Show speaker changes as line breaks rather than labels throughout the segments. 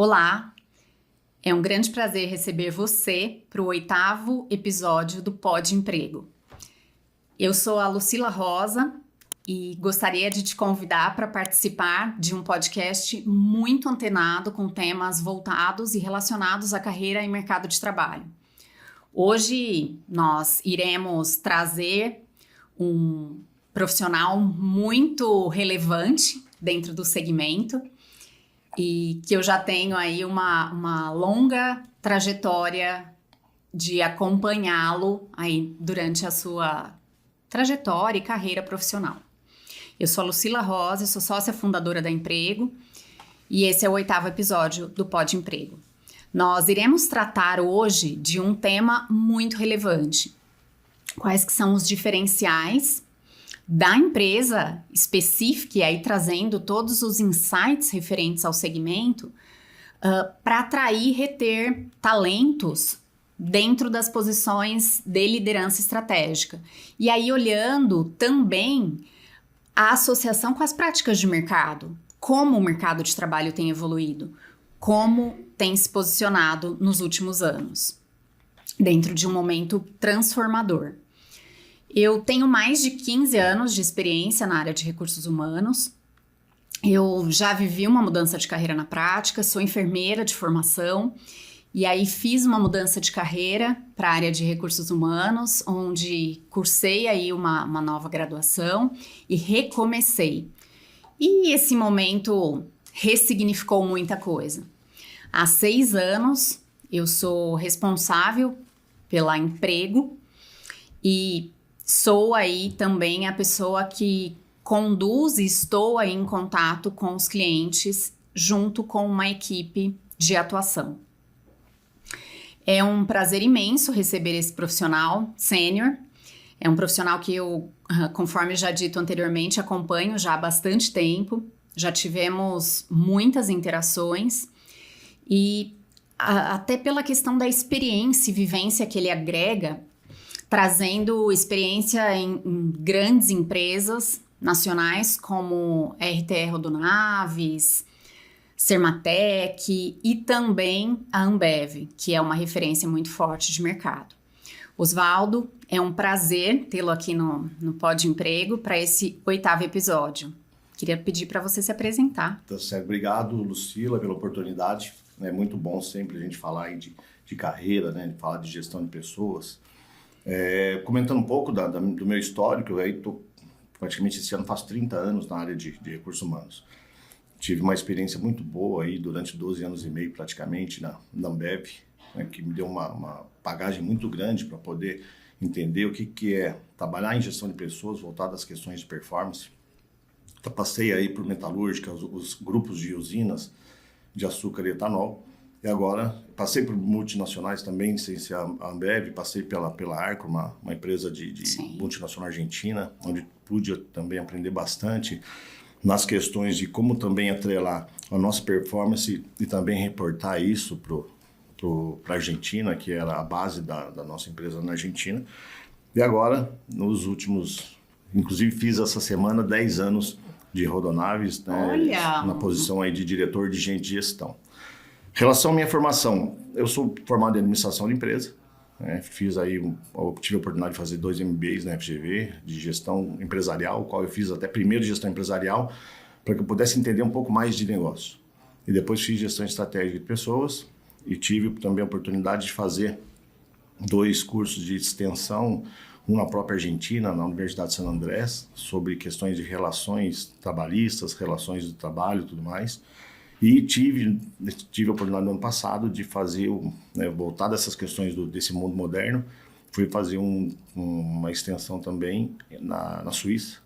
Olá, é um grande prazer receber você para o 8º episódio do Pod Emprego. Eu sou a Lucila Rosa e gostaria de te convidar para participar de um podcast muito antenado com temas voltados e relacionados à carreira e mercado de trabalho. Hoje nós iremos trazer um profissional muito relevante dentro do segmento e que eu já tenho aí uma longa trajetória de acompanhá-lo aí durante a sua trajetória e carreira profissional. Eu sou a Lucila Rosa, sou sócia fundadora da Emprego e esse é o 8º episódio do Pod Emprego. Nós iremos tratar hoje de um tema muito relevante. Quais que são os diferenciais da empresa específica e aí trazendo todos os insights referentes ao segmento para atrair e reter talentos dentro das posições de liderança estratégica. E aí olhando também a associação com as práticas de mercado, como o mercado de trabalho tem evoluído, como tem se posicionado nos últimos anos, dentro de um momento transformador. Eu tenho mais de 15 anos de experiência na área de recursos humanos. Eu já vivi uma mudança de carreira na prática, sou enfermeira de formação e aí fiz uma mudança de carreira para a área de recursos humanos, onde cursei aí uma nova graduação e recomecei. E esse momento ressignificou muita coisa. Há 6 anos eu sou responsável pela Emprego e sou aí também a pessoa que conduz e estou aí em contato com os clientes junto com uma equipe de atuação. É um prazer imenso receber esse profissional sênior. É um profissional que eu, conforme já dito anteriormente, acompanho já há bastante tempo. Já tivemos muitas interações e até pela questão da experiência e vivência que ele agrega, trazendo experiência em grandes empresas nacionais como RTR Rodonaves, Sermatec e também a Ambev, que é uma referência muito forte de mercado. Osvaldo, é um prazer tê-lo aqui no Pod Emprego para esse 8º episódio. Queria pedir para você se apresentar.
Tá certo. Obrigado, Lucila, pela oportunidade. É muito bom sempre a gente falar aí de carreira, né? De falar de gestão de pessoas. Comentando um pouco do meu histórico, aí praticamente esse ano faço 30 anos na área de recursos humanos. Tive uma experiência muito boa aí durante 12 anos e meio praticamente na Ambev, né, que me deu uma bagagem muito grande para poder entender o que é trabalhar em gestão de pessoas voltado às questões de performance. Então, passei aí por metalúrgica, os grupos de usinas de açúcar e etanol. E agora passei por multinacionais também, sem ser a Ambev, passei pela Arco, uma empresa de multinacional argentina, onde pude também aprender bastante nas questões de como também atrelar a nossa performance e também reportar isso para a Argentina, que era a base da nossa empresa na Argentina. E agora, nos últimos, inclusive fiz essa semana 10 anos de Rodonaves, né, na posição aí de diretor de gente de gestão. Em relação à minha formação, eu sou formado em administração de empresa, né, tive a oportunidade de fazer 2 MBAs na FGV de gestão empresarial, o qual eu fiz até primeiro de gestão empresarial, para que eu pudesse entender um pouco mais de negócio. E depois fiz gestão estratégica de pessoas e tive também a oportunidade de fazer 2 cursos de extensão, um na própria Argentina, na Universidade de San Andrés, sobre questões de relações trabalhistas, relações do trabalho e tudo mais. E tive a oportunidade no ano passado de fazer, voltar dessas questões desse mundo moderno, fui fazer uma extensão também na Suíça,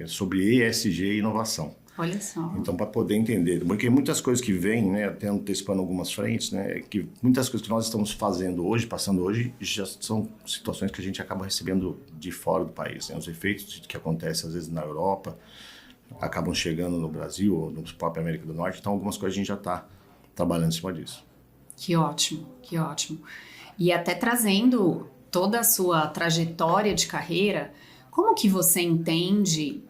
sobre ESG e inovação.
Olha só.
Então, para poder entender, porque muitas coisas que vêm, né, até antecipando algumas frentes, né, que muitas coisas que nós estamos fazendo hoje, passando hoje, já são situações que a gente acaba recebendo de fora do país, né, os efeitos que acontecem às vezes na Europa, acabam chegando no Brasil ou no próprio América do Norte, então algumas coisas a gente já está trabalhando em cima disso.
Que ótimo, que ótimo. E até trazendo toda a sua trajetória de carreira, como que você entende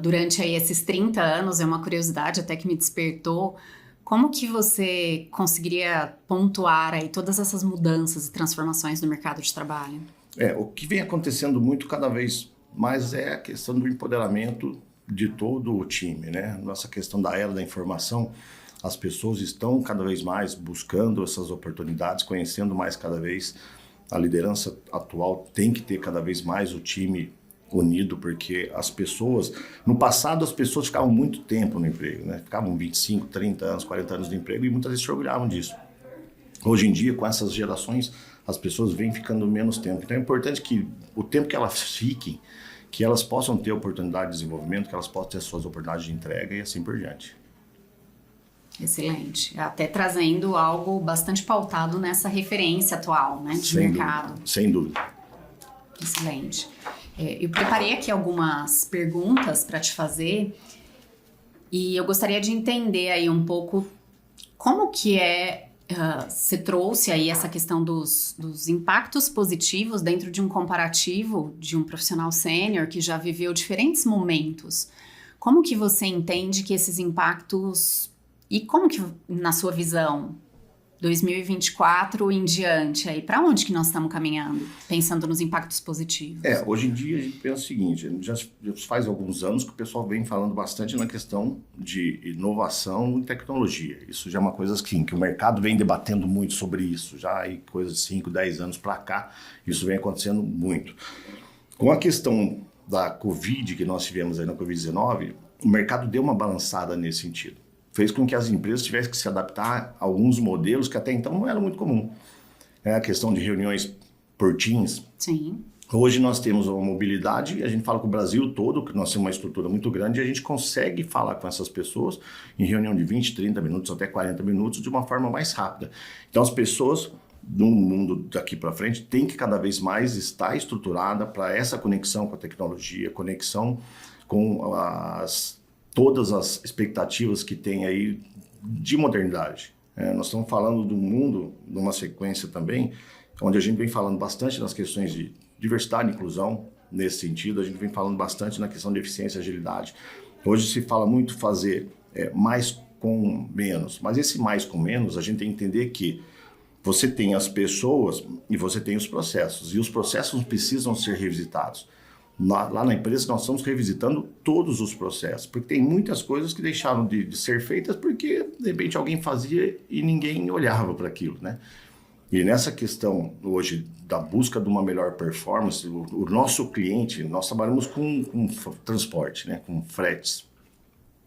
durante aí esses 30 anos, é uma curiosidade até que me despertou, Como que você conseguiria pontuar aí todas essas mudanças e transformações no mercado de trabalho?
O que vem acontecendo muito cada vez mais é a questão do empoderamento de todo o time, né? Nossa questão da era da informação, as pessoas estão cada vez mais buscando essas oportunidades, conhecendo mais cada vez. A liderança atual tem que ter cada vez mais o time unido, porque as pessoas... No passado, as pessoas ficavam muito tempo no emprego, né? Ficavam 25, 30 anos, 40 anos no emprego e muitas vezes se orgulhavam disso. Hoje em dia, com essas gerações, as pessoas vêm ficando menos tempo. Então é importante que o tempo que elas fiquem, que elas possam ter oportunidade de desenvolvimento, que elas possam ter suas oportunidades de entrega e assim por diante.
Excelente. Até trazendo algo bastante pautado nessa referência atual, né, de mercado.
Sem dúvida.
Excelente. Eu preparei aqui algumas perguntas para te fazer e eu gostaria de entender aí um pouco como que você trouxe aí essa questão dos impactos positivos dentro de um comparativo de um profissional sênior que já viveu diferentes momentos. Como que você entende que esses impactos... E como que, na sua visão, 2024 em diante, aí, para onde que nós estamos caminhando, pensando nos impactos positivos?
Hoje em dia a gente pensa o seguinte, já faz alguns anos que o pessoal vem falando bastante na questão de inovação e tecnologia. Isso já é uma coisa assim, que o mercado vem debatendo muito sobre isso, já há coisa de 5, 10 anos para cá, isso vem acontecendo muito. Com a questão da Covid que nós tivemos aí na Covid-19, o mercado deu uma balançada nesse sentido. Fez com que as empresas tivessem que se adaptar a alguns modelos que até então não eram muito comum. A questão de reuniões por Teams.
Sim.
Hoje nós temos uma mobilidade, a gente fala com o Brasil todo, que nós temos uma estrutura muito grande, e a gente consegue falar com essas pessoas em reunião de 20, 30 minutos, até 40 minutos, de uma forma mais rápida. Então as pessoas, no mundo daqui para frente, têm que cada vez mais estar estruturada para essa conexão com a tecnologia, conexão com todas as expectativas que tem aí de modernidade. Nós estamos falando do mundo, numa sequência também, onde a gente vem falando bastante nas questões de diversidade e inclusão, nesse sentido, a gente vem falando bastante na questão de eficiência e agilidade. Hoje se fala muito fazer mais com menos, mas esse mais com menos, a gente tem que entender que você tem as pessoas e você tem os processos, e os processos precisam ser revisitados. Lá na empresa nós estamos revisitando todos os processos, porque tem muitas coisas que deixaram de ser feitas porque de repente alguém fazia e ninguém olhava para aquilo, né? E nessa questão hoje da busca de uma melhor performance, o nosso cliente, nós trabalhamos com transporte, né? Com fretes.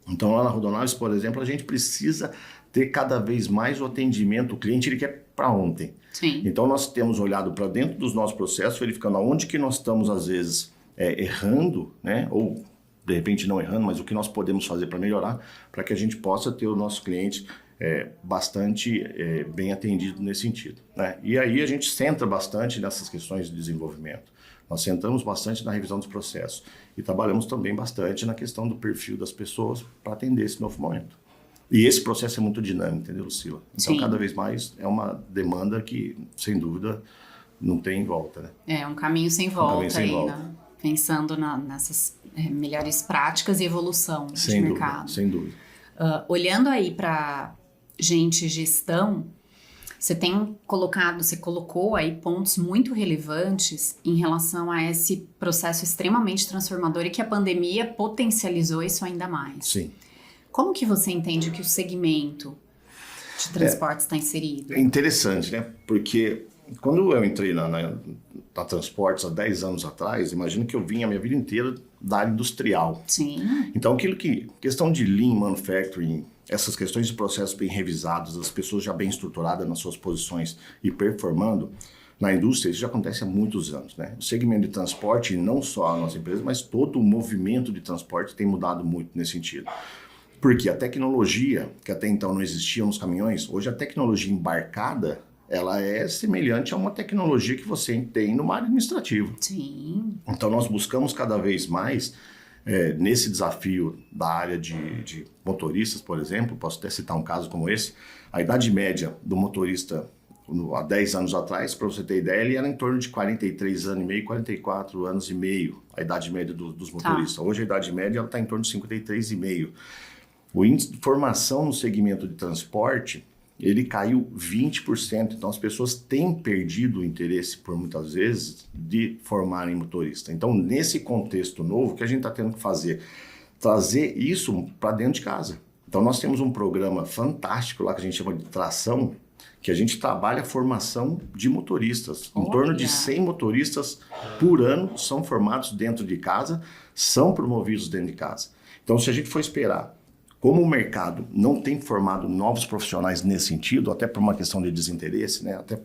Então lá na Rodonaves, por exemplo, a gente precisa ter cada vez mais o atendimento, o cliente ele quer para ontem.
Sim.
Então nós temos olhado para dentro dos nossos processos, verificando aonde que nós estamos às vezes errando, né? Ou de repente não errando, mas o que nós podemos fazer para melhorar, para que a gente possa ter o nosso cliente bastante bem atendido nesse sentido, né? E aí a gente centra bastante nessas questões de desenvolvimento. Nós centramos bastante na revisão dos processos e trabalhamos também bastante na questão do perfil das pessoas para atender esse novo momento. E esse processo é muito dinâmico, entendeu, Lucila? Então,
Sim.
Cada vez mais é uma demanda que, sem dúvida, não tem volta, né?
É um caminho sem volta
caminho sem
aí,
volta.
né? Pensando nessas melhores práticas e evolução de
Sem dúvida,
mercado.
sem dúvida.
Olhando aí para gente gestão, você colocou aí pontos muito relevantes em relação a esse processo extremamente transformador e que a pandemia potencializou isso ainda mais.
Sim.
Como que você entende que o segmento de transportes está inserido?
É interessante, né? Porque quando eu entrei na Transportes há 10 anos atrás, imagino que eu vim a minha vida inteira da área industrial.
Sim.
Então, questão de Lean Manufacturing, essas questões de processos bem revisados, as pessoas já bem estruturadas nas suas posições e performando, na indústria isso já acontece há muitos anos, né? O segmento de transporte, não só a nossa empresa, mas todo o movimento de transporte tem mudado muito nesse sentido. Porque a tecnologia, que até então não existia nos caminhões, hoje a tecnologia embarcada, ela é semelhante a uma tecnologia que você tem numa área administrativa.
Sim.
Então nós buscamos cada vez mais, nesse desafio da área de motoristas, por exemplo, posso até citar um caso como esse, a idade média do motorista há 10 anos atrás, para você ter ideia, ele era em torno de 43 anos e meio, 44 anos e meio, a idade média dos motoristas. Hoje a idade média está em torno de 53,5. O índice de formação no segmento de transporte, ele caiu 20%. Então, as pessoas têm perdido o interesse, por muitas vezes, de formarem motorista. Então, nesse contexto novo, o que a gente está tendo que fazer? Trazer isso para dentro de casa. Então, nós temos um programa fantástico lá que a gente chama de Tração, que a gente trabalha a formação de motoristas. Em torno de 100 motoristas por ano são formados dentro de casa, são promovidos dentro de casa. Então, se a gente for esperar, como o mercado não tem formado novos profissionais nesse sentido, até por uma questão de desinteresse, né? Até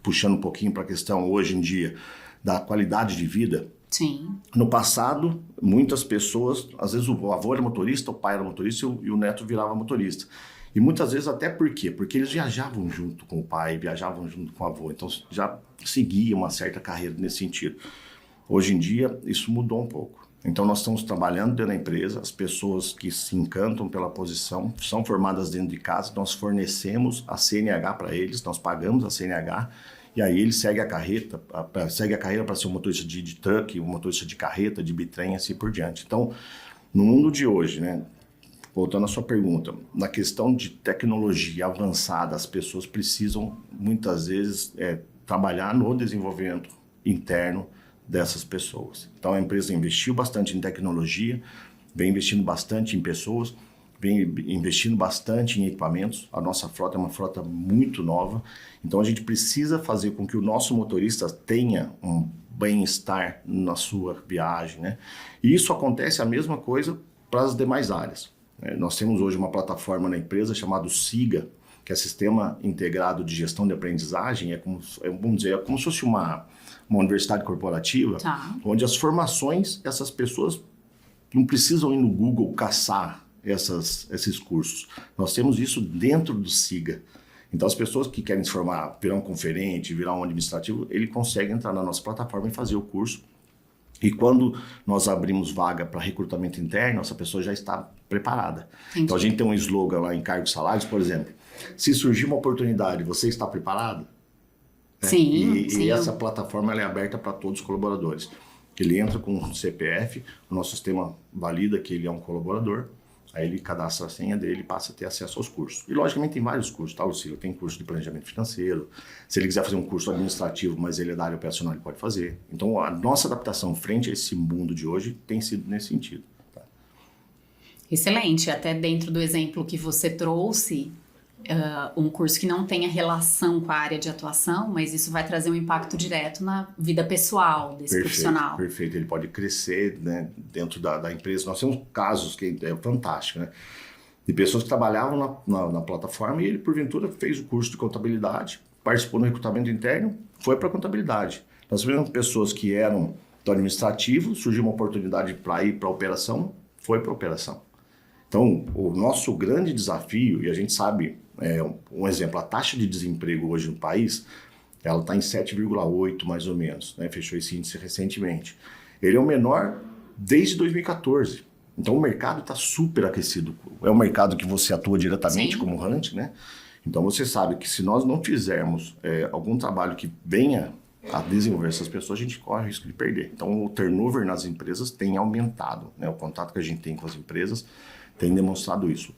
puxando um pouquinho para a questão hoje em dia da qualidade de vida.
Sim.
No passado, muitas pessoas, às vezes o avô era motorista, o pai era motorista e o neto virava motorista. E muitas vezes até por quê? Porque eles viajavam junto com o pai, viajavam junto com o avô, então já seguia uma certa carreira nesse sentido. Hoje em dia, isso mudou um pouco. Então nós estamos trabalhando dentro da empresa, as pessoas que se encantam pela posição são formadas dentro de casa, nós fornecemos a CNH para eles, nós pagamos a CNH, e aí ele segue a carreira para ser um motorista de truck, um motorista de carreta, de bitrem, assim por diante. Então, no mundo de hoje, né, voltando à sua pergunta, na questão de tecnologia avançada, as pessoas precisam, muitas vezes, trabalhar no desenvolvimento interno dessas pessoas. Então, a empresa investiu bastante em tecnologia, vem investindo bastante em pessoas, vem investindo bastante em equipamentos. A nossa frota é uma frota muito nova, então a gente precisa fazer com que o nosso motorista tenha um bem-estar na sua viagem, né? E isso acontece a mesma coisa para as demais áreas. Nós temos hoje uma plataforma na empresa chamada SIGA, que é Sistema Integrado de Gestão de Aprendizagem, vamos dizer, é como se fosse uma universidade corporativa, onde as formações, essas pessoas não precisam ir no Google caçar esses cursos. Nós temos isso dentro do SIGA. Então, as pessoas que querem se formar, virar um conferente, virar um administrativo, ele consegue entrar na nossa plataforma e fazer o curso. E quando nós abrimos vaga para recrutamento interno, essa pessoa já está preparada. Entendi. Então, a gente tem um slogan lá em cargos e salários, por exemplo, se surgir uma oportunidade, você está preparado?
Sim,
E essa plataforma ela é aberta para todos os colaboradores. Ele entra com o CPF, o nosso sistema valida que ele é um colaborador, aí ele cadastra a senha dele e passa a ter acesso aos cursos. E, logicamente, tem vários cursos, tá, Lucila? Tem curso de planejamento financeiro. Se ele quiser fazer um curso administrativo, mas ele é da área operacional, ele pode fazer. Então, a nossa adaptação frente a esse mundo de hoje tem sido nesse sentido. Tá?
Excelente. Até dentro do exemplo que você trouxe, um curso que não tenha relação com a área de atuação, mas isso vai trazer um impacto direto na vida pessoal desse profissional.
Perfeito. Ele pode crescer, né, dentro da empresa. Nós temos casos que é fantástico, né? De pessoas que trabalhavam na plataforma e ele, porventura, fez o curso de contabilidade, participou no recrutamento interno, foi para a contabilidade. Nós tivemos pessoas que eram do administrativo, surgiu uma oportunidade para ir para a operação, foi para a operação. Então, o nosso grande desafio, e a gente sabe, um exemplo, a taxa de desemprego hoje no país, ela está em 7,8 mais ou menos, né? Fechou esse índice recentemente. Ele é o menor desde 2014. Então o mercado está super aquecido. É um mercado que você atua diretamente como hunter, né? Então você sabe que se nós não fizermos algum trabalho que venha a desenvolver essas pessoas, a gente corre o risco de perder. Então o turnover nas empresas tem aumentado, né? O contato que a gente tem com as empresas tem demonstrado isso.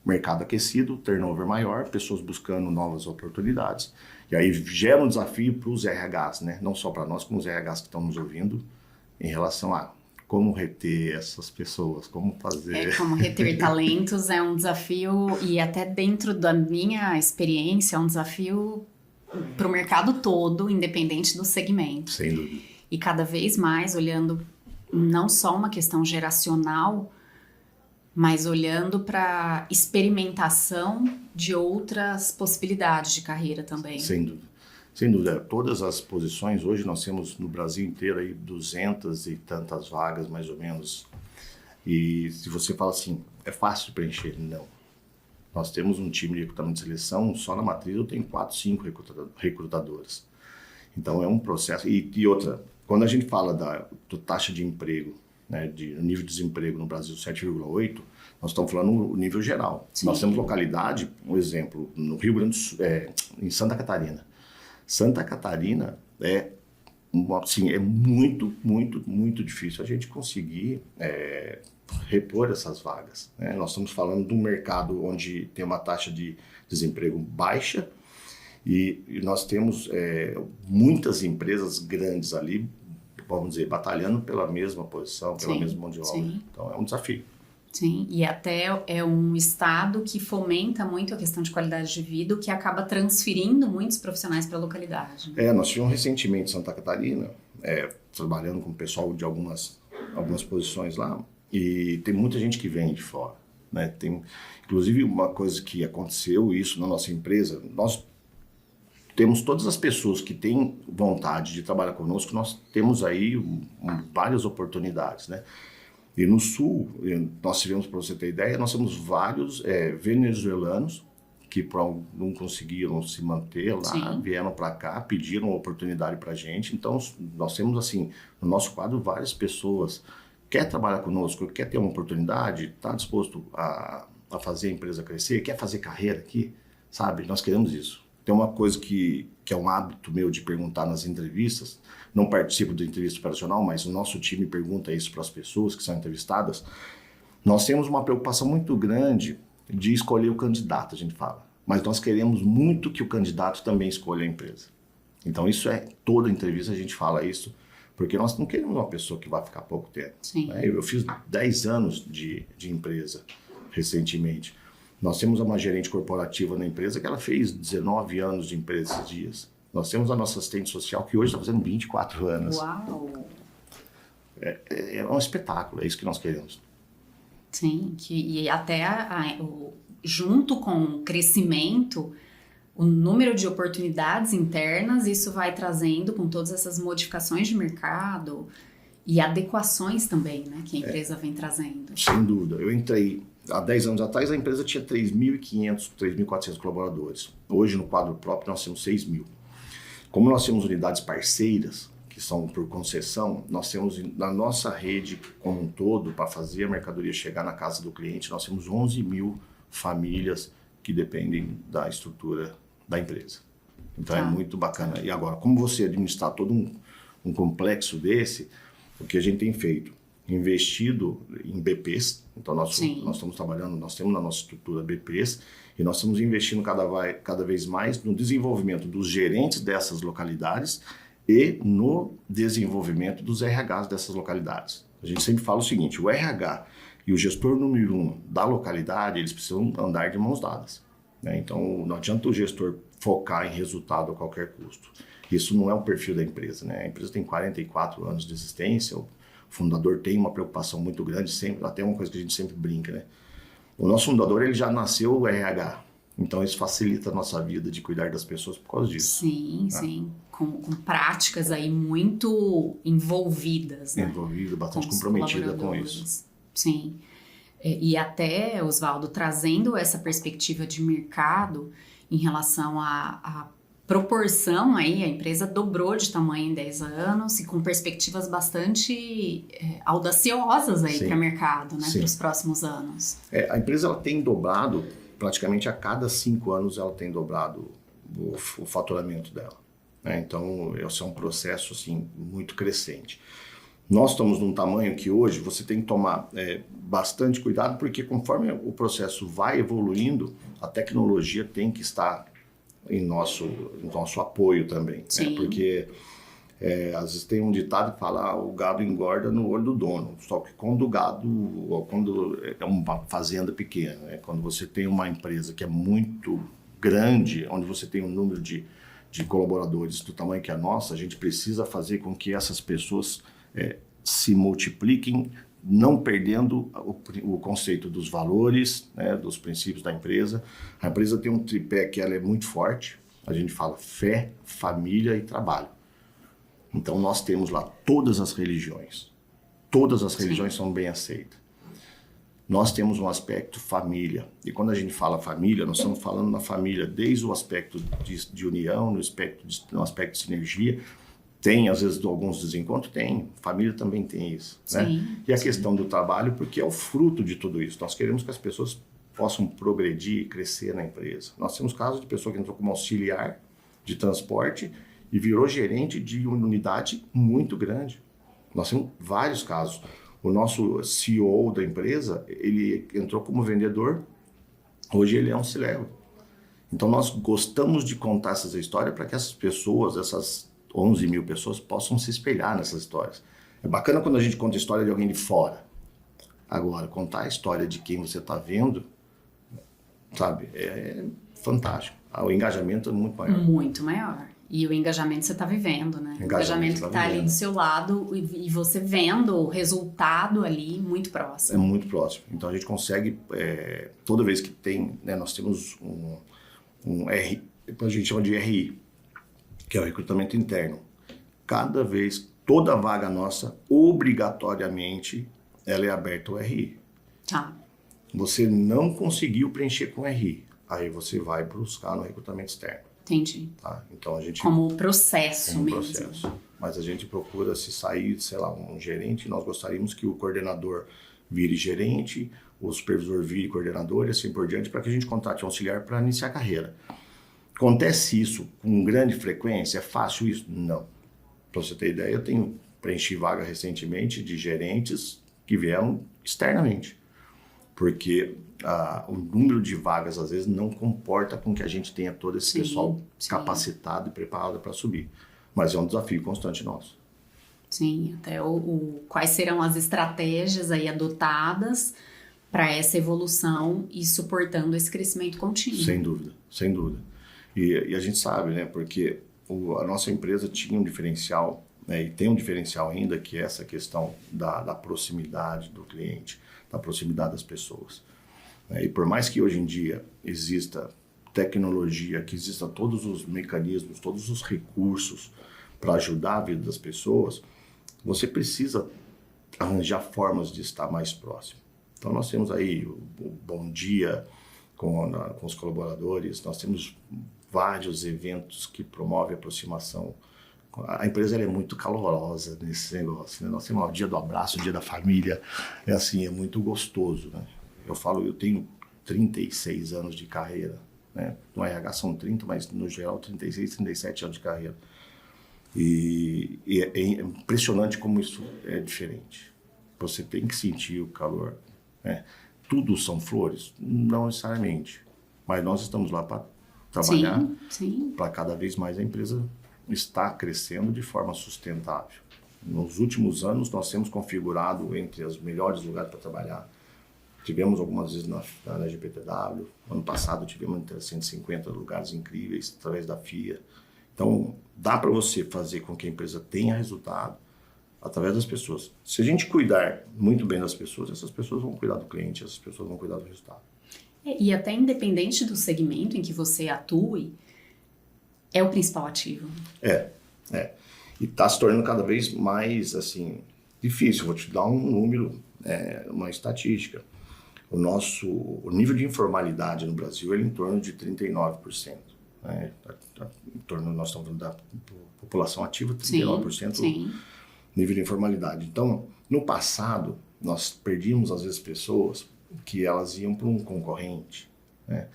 Mercado aquecido, turnover maior, pessoas buscando novas oportunidades. E aí gera um desafio para os RHs, né? Não só para nós, como os RHs que estão nos ouvindo, em relação a como reter essas pessoas, como fazer...
Como reter talentos é um desafio, e até dentro da minha experiência, é um desafio para o mercado todo, independente do segmento.
Sem dúvida.
E cada vez mais olhando não só uma questão geracional, mas olhando para experimentação de outras possibilidades de carreira também.
Sem dúvida. Sem dúvida. Todas as posições, hoje nós temos no Brasil inteiro aí 200 e tantas vagas, mais ou menos. E se você fala assim, é fácil de preencher? Não. Nós temos um time de recrutamento de seleção, só na matriz eu tenho 4, 5 recrutadoras. Então é um processo. E outra, quando a gente fala da taxa de emprego, né, de nível de desemprego no Brasil 7,8, nós estamos falando no nível geral. Sim. Nós temos localidade, um exemplo, no Rio Grande do Sul, em Santa Catarina. Santa Catarina é assim, é muito, muito, muito difícil a gente conseguir repor essas vagas, né? Nós estamos falando de um mercado onde tem uma taxa de desemprego baixa e nós temos muitas empresas grandes ali, vamos dizer, batalhando pela mesma posição, pela mesma mão de obra.
Sim.
Então, é um desafio.
Sim, e até é um estado que fomenta muito a questão de qualidade de vida, o que acaba transferindo muitos profissionais para a localidade. Né?
Nós tivemos recentemente em Santa Catarina, trabalhando com o pessoal de algumas posições lá, e tem muita gente que vem de fora. Né? Tem, inclusive, uma coisa que aconteceu, isso na nossa empresa, nós temos todas as pessoas que têm vontade de trabalhar conosco, nós temos aí várias oportunidades, né? E no Sul, nós tivemos, para você ter ideia, nós temos vários venezuelanos que não conseguiram se manter lá, Sim. vieram para cá, pediram oportunidade para a gente. Então, nós temos, assim, no nosso quadro, várias pessoas. Quer trabalhar conosco, quer ter uma oportunidade, está disposto a fazer a empresa crescer, quer fazer carreira aqui, sabe? Nós queremos isso. Tem uma coisa que é um hábito meu de perguntar nas entrevistas, não participo da entrevista operacional, mas o nosso time pergunta isso para as pessoas que são entrevistadas. Nós temos uma preocupação muito grande de escolher o candidato, a gente fala. Mas nós queremos muito que o candidato também escolha a empresa. Então isso toda entrevista a gente fala isso, porque nós não queremos uma pessoa que vai ficar pouco tempo. Né? Eu fiz 10 anos de empresa recentemente. Nós temos uma gerente corporativa na empresa que ela fez 19 anos de empresa esses dias. Nós temos a nossa assistente social que hoje está fazendo 24 anos.
Uau!
É um espetáculo, é isso que nós queremos.
Sim, e até junto com o crescimento, o número de oportunidades internas, isso vai trazendo com todas essas modificações de mercado e adequações também, né, que a empresa vem trazendo.
Sem dúvida. Eu entrei há 10 anos atrás, a empresa tinha 3.500, 3.400 colaboradores. Hoje, no quadro próprio, nós temos 6.000. Como nós temos unidades parceiras, que são por concessão, nós temos na nossa rede como um todo, para fazer a mercadoria chegar na casa do cliente, nós temos 11.000 famílias que dependem da estrutura da empresa. Então é muito bacana. E agora, como você administrar todo um complexo desse, o que a gente tem feito? Investido em BPs, então nós estamos trabalhando, nós temos na nossa estrutura BPs, e nós estamos investindo cada vez mais no desenvolvimento dos gerentes dessas localidades e no desenvolvimento dos RHs dessas localidades. A gente sempre fala o seguinte, o RH e o gestor número 1 da localidade, eles precisam andar de mãos dadas. Né? Então não adianta o gestor focar em resultado a qualquer custo. Isso não é o perfil da empresa. Né? A empresa tem 44 anos de existência, o fundador tem uma preocupação muito grande, sempre, até uma coisa que a gente sempre brinca, né? O nosso fundador, ele já nasceu o RH, então isso facilita a nossa vida de cuidar das pessoas por causa disso.
Sim, sim, com práticas aí muito envolvidas, né?
Envolvida, bastante comprometida com isso.
Sim, e até, Oswaldo, trazendo essa perspectiva de mercado em relação à proporção aí, a empresa dobrou de tamanho em 10 anos e com perspectivas bastante audaciosas aí para o mercado, né, para os próximos anos.
A empresa ela tem dobrado, praticamente a cada 5 anos ela tem dobrado o faturamento dela. Né? Então, esse é um processo assim, muito crescente. Nós estamos num tamanho que hoje você tem que tomar bastante cuidado, porque conforme o processo vai evoluindo, a tecnologia tem que estar em nosso apoio também, né? Porque às vezes tem um ditado que fala o gado engorda no olho do dono, só que quando é uma fazenda pequena, né? Quando você tem uma empresa que é muito grande, onde você tem um número de colaboradores do tamanho que é a nossa, a gente precisa fazer com que essas pessoas se multipliquem, não perdendo o conceito dos valores, né, dos princípios da empresa. A empresa tem um tripé que ela é muito forte, a gente fala fé, família e trabalho. Então nós temos lá todas as religiões são bem aceitas. Nós temos um aspecto família, e quando a gente fala família, nós estamos falando na família desde o aspecto de união, no aspecto de sinergia. Tem, às vezes, alguns desencontros? Tem. Família também tem isso. Né? E a questão do trabalho, porque é o fruto de tudo isso. Nós queremos que as pessoas possam progredir e crescer na empresa. Nós temos casos de pessoa que entrou como auxiliar de transporte e virou gerente de uma unidade muito grande. Nós temos vários casos. O nosso CEO da empresa, ele entrou como vendedor, hoje ele é um C-level. Então nós gostamos de contar essas histórias para que essas pessoas, essas 11 mil pessoas, possam se espelhar nessas histórias. É bacana quando a gente conta a história de alguém de fora. Agora, contar a história de quem você está vendo, sabe, é fantástico. O engajamento é muito maior.
Muito maior. E o engajamento você está vivendo, né? O engajamento que está ali do seu lado e você vendo o resultado ali muito próximo.
É muito próximo. Então a gente consegue, toda vez que tem, né, nós temos um R, a gente chama de RI, que é o recrutamento interno. Cada vez, toda vaga nossa, obrigatoriamente, ela é aberta ao RI.
Tá.
Você não conseguiu preencher com RI, aí você vai buscar no recrutamento externo.
Entendi.
Tá? Então a gente...
Como processo
como
mesmo.
Processo. Mas a gente procura, se sair, sei lá, um gerente, nós gostaríamos que o coordenador vire gerente, o supervisor vire coordenador e assim por diante, para que a gente contrate um auxiliar para iniciar a carreira. Acontece isso com grande frequência? É fácil isso? Não. Para você ter ideia, eu preenchi vaga recentemente de gerentes que vieram externamente. Porque o número de vagas, às vezes, não comporta com que a gente tenha todo esse pessoal capacitado e preparado para subir. Mas é um desafio constante nosso.
Sim, até quais serão as estratégias aí adotadas para essa evolução e suportando esse crescimento contínuo.
Sem dúvida, sem dúvida. E a gente sabe, né, porque a nossa empresa tinha um diferencial, né, e tem um diferencial ainda, que é essa questão da proximidade do cliente, da proximidade das pessoas. E por mais que hoje em dia exista tecnologia, que exista todos os mecanismos, todos os recursos para ajudar a vida das pessoas, você precisa arranjar formas de estar mais próximo. Então nós temos aí o Bom Dia com os colaboradores, nós temos vários eventos que promovem a aproximação. A empresa ela é muito calorosa nesse negócio, né? Nós temos o dia do abraço, o dia da família, é muito gostoso, né? Eu tenho 36 anos de carreira, né? No RH são 30, mas no geral 36, 37 anos de carreira. E é impressionante como isso é diferente. Você tem que sentir o calor, né? Tudo são flores? Não necessariamente, mas nós estamos lá para trabalhar para cada vez mais a empresa está crescendo de forma sustentável. Nos últimos anos, nós temos configurado entre os melhores lugares para trabalhar. Tivemos algumas vezes na LGPTW, ano passado tivemos entre 150 lugares incríveis através da FIA. Então, dá para você fazer com que a empresa tenha resultado através das pessoas. Se a gente cuidar muito bem das pessoas, essas pessoas vão cuidar do cliente, essas pessoas vão cuidar do resultado.
E até independente do segmento em que você atue, é o principal ativo.
É. E está se tornando cada vez mais, assim, difícil. Vou te dar um número, uma estatística. O nível de informalidade no Brasil é em torno de 39%. Né? Nós estamos falando da população ativa, 39%
sim.
Nível de informalidade. Então, no passado, nós perdíamos, às vezes, pessoas que elas iam para um concorrente, né?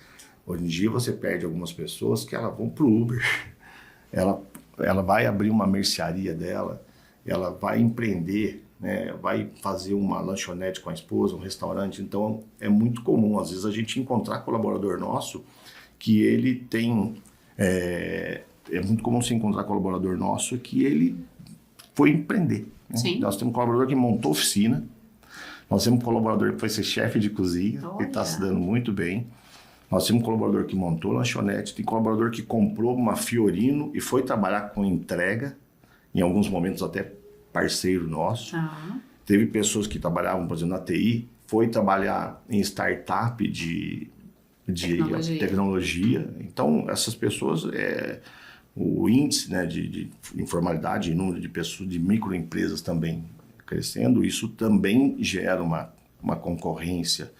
Hoje em dia você perde algumas pessoas que elas vão para o Uber, ela vai abrir uma mercearia dela, ela vai empreender, né? Vai fazer uma lanchonete com a esposa, um restaurante. Então é muito comum, às vezes, a gente encontrar colaborador nosso que ele tem... É muito comum se encontrar colaborador nosso que ele foi empreender. Né? Nós temos um colaborador que montou oficina, nós temos um colaborador que foi ser chefe de cozinha, que está se dando muito bem. Nós temos um colaborador que montou lanchonete, tem colaborador que comprou uma Fiorino e foi trabalhar com entrega, em alguns momentos até parceiro nosso. Teve pessoas que trabalhavam, por exemplo, na TI, foi trabalhar em startup de tecnologia. Então, essas pessoas, o índice, né, de informalidade e número de pessoas, de microempresas também crescendo, isso também gera uma concorrência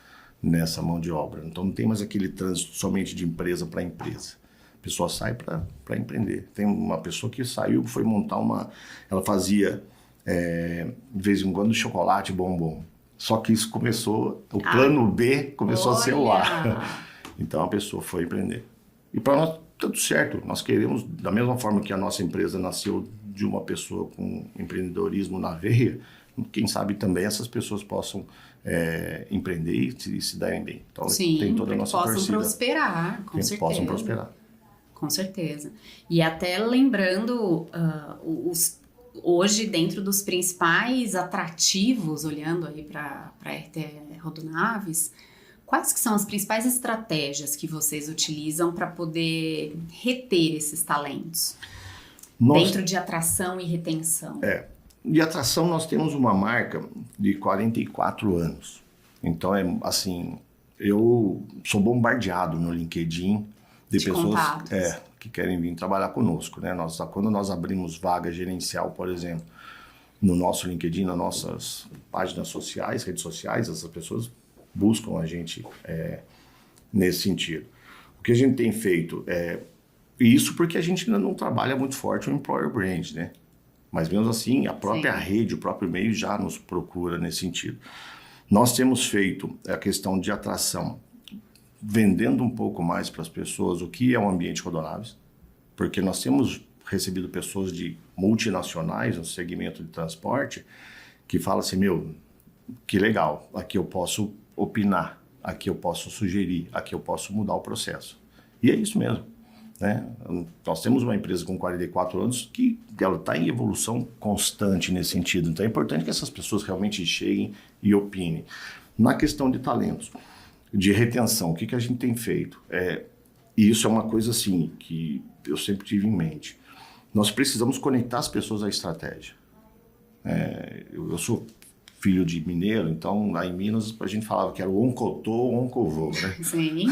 nessa mão de obra. Então não tem mais aquele trânsito somente de empresa para empresa. A pessoa sai para empreender. Tem uma pessoa que saiu, foi montar ela fazia de vez em quando chocolate bombom. Só que isso começou, o plano B começou a ser o A. Então a pessoa foi empreender. E para nós tudo certo. Nós queremos, da mesma forma que a nossa empresa nasceu de uma pessoa com empreendedorismo na veia, quem sabe também essas pessoas possam empreender e se darem bem. Então,
Sim,
tem toda a nossa torcida.
possam prosperar, com certeza.
Possam prosperar.
Com certeza. E até lembrando, hoje, dentro dos principais atrativos, olhando aí para a RT Rodonaves, quais que são as principais estratégias que vocês utilizam para poder reter esses talentos? Dentro de atração e retenção.
De atração, nós temos uma marca de 44 anos. Então, assim, eu sou bombardeado no LinkedIn de pessoas que querem vir trabalhar conosco, né? Quando nós abrimos vaga gerencial, por exemplo, no nosso LinkedIn, nas nossas páginas sociais, redes sociais, essas pessoas buscam a gente nesse sentido. O que a gente tem feito isso porque a gente ainda não trabalha muito forte o employer brand, né? Mas mesmo assim, a própria rede, o próprio meio já nos procura nesse sentido. Nós temos feito a questão de atração, vendendo um pouco mais para as pessoas o que é o ambiente Rodonaves, porque nós temos recebido pessoas de multinacionais no segmento de transporte que falam assim, que legal, aqui eu posso opinar, aqui eu posso sugerir, aqui eu posso mudar o processo. E é isso mesmo. Né? Nós temos uma empresa com 44 anos que ela está em evolução constante nesse sentido. Então é importante que essas pessoas realmente cheguem e opinem. Na questão de talentos, de retenção, o que a gente tem feito? E isso é uma coisa assim que eu sempre tive em mente. Nós precisamos conectar as pessoas à estratégia. Eu sou filho de mineiro, então lá em Minas a gente falava que era o oncotô ou oncovô, né?
Sim,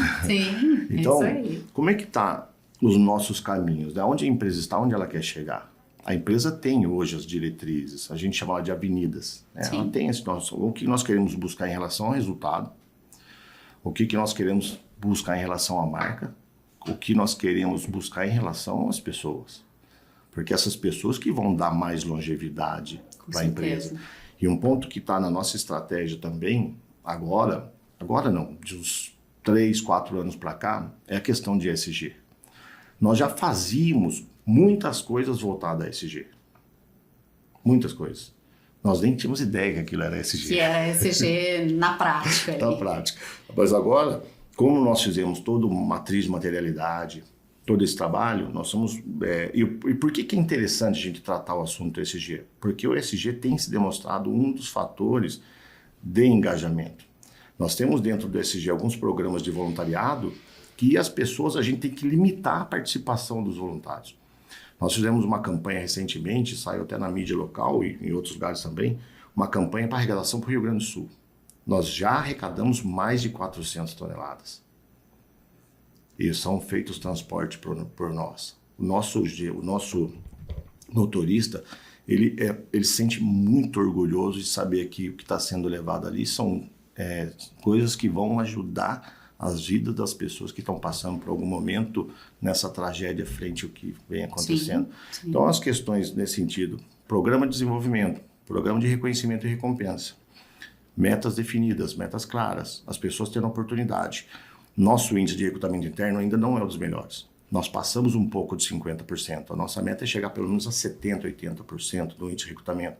então,
é isso aí.
Como é que está os nossos caminhos? Né? Onde a empresa está, onde ela quer chegar? A empresa tem hoje as diretrizes, a gente chama de avenidas. Né? Ela tem o que nós queremos buscar em relação ao resultado, o que nós queremos buscar em relação à marca, o que nós queremos buscar em relação às pessoas. Porque essas pessoas que vão dar mais longevidade para a empresa. E um ponto que está na nossa estratégia também, agora não, de uns 3, 4 anos para cá, é a questão de ESG. Nós já fazíamos muitas coisas voltadas a ESG. Muitas coisas. Nós nem tínhamos ideia que aquilo era ESG.
Que era ESG na prática.
Na prática. Mas agora, como nós fizemos toda uma matriz de materialidade, todo esse trabalho, nós somos... E por que é interessante a gente tratar o assunto ESG? Porque o ESG tem se demonstrado um dos fatores de engajamento. Nós temos dentro do ESG alguns programas de voluntariado que as pessoas, a gente tem que limitar a participação dos voluntários. Nós fizemos uma campanha recentemente, saiu até na mídia local e em outros lugares também, uma campanha para arrecadação para o Rio Grande do Sul. Nós já arrecadamos mais de 400 toneladas. E são feitos transporte por nós. O nosso motorista, ele se sente muito orgulhoso de saber que o que está sendo levado ali são coisas que vão ajudar as vidas das pessoas que estão passando por algum momento nessa tragédia frente ao que vem acontecendo. Sim. Então, as questões nesse sentido, programa de desenvolvimento, programa de reconhecimento e recompensa, metas definidas, metas claras, as pessoas tendo oportunidade. Nosso índice de recrutamento interno ainda não é um dos melhores. Nós passamos um pouco de 50%. A nossa meta é chegar pelo menos a 70%, 80% do índice de recrutamento.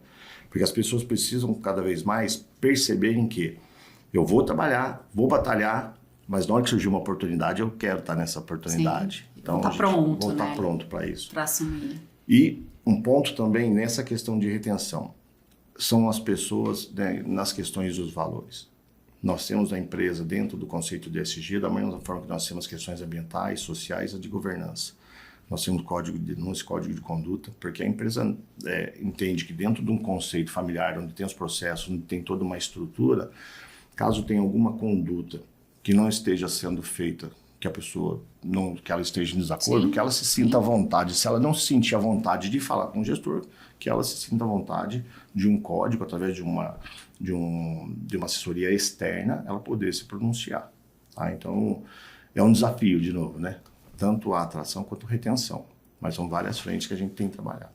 Porque as pessoas precisam cada vez mais perceberem que eu vou trabalhar, vou batalhar, mas na hora que surgir uma oportunidade, eu quero estar nessa oportunidade.
Sim.
Então,
pronto,
vou
né?
estar pronto para isso.
Para assumir.
E um ponto também nessa questão de retenção são as pessoas, né, nas questões dos valores. Nós temos a empresa dentro do conceito de ESG, da mesma forma que nós temos questões ambientais, sociais e de governança. Nós temos código de denúncia, código de conduta, porque a empresa entende que dentro de um conceito familiar, onde tem os processos, onde tem toda uma estrutura, caso tenha alguma conduta que não esteja sendo feita, que a pessoa não, que ela esteja em desacordo, que ela se sinta à vontade. Se ela não se sentir à vontade de falar com o gestor, que ela se sinta à vontade de um código, através de uma assessoria externa, ela poder se pronunciar. Tá? Então, é um desafio, de novo, né? Tanto a atração quanto a retenção. Mas são várias frentes que a gente tem que trabalhar.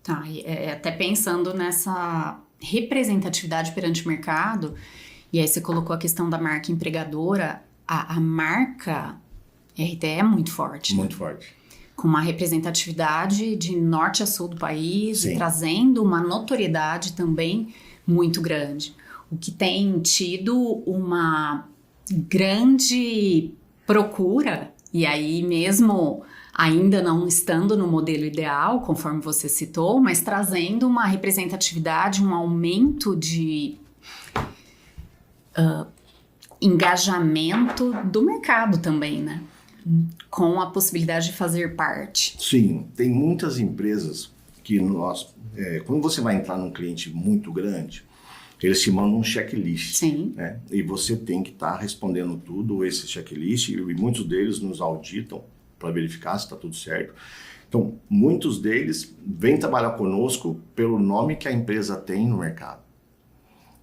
Tá, até pensando nessa representatividade perante o mercado, e aí você colocou a questão da marca empregadora, a marca RTE é muito forte.
Muito forte.
Com uma representatividade de norte a sul do país,
Sim.
e trazendo uma notoriedade também muito grande. O que tem tido uma grande procura, e aí mesmo ainda não estando no modelo ideal, conforme você citou, mas trazendo uma representatividade, um aumento de engajamento do mercado também, né? Com a possibilidade de fazer parte.
Sim, tem muitas empresas que quando você vai entrar num cliente muito grande, eles te mandam um checklist.
Sim.
Né? E você tem que estar respondendo tudo esse checklist, e muitos deles nos auditam para verificar se está tudo certo. Então, muitos deles vêm trabalhar conosco pelo nome que a empresa tem no mercado.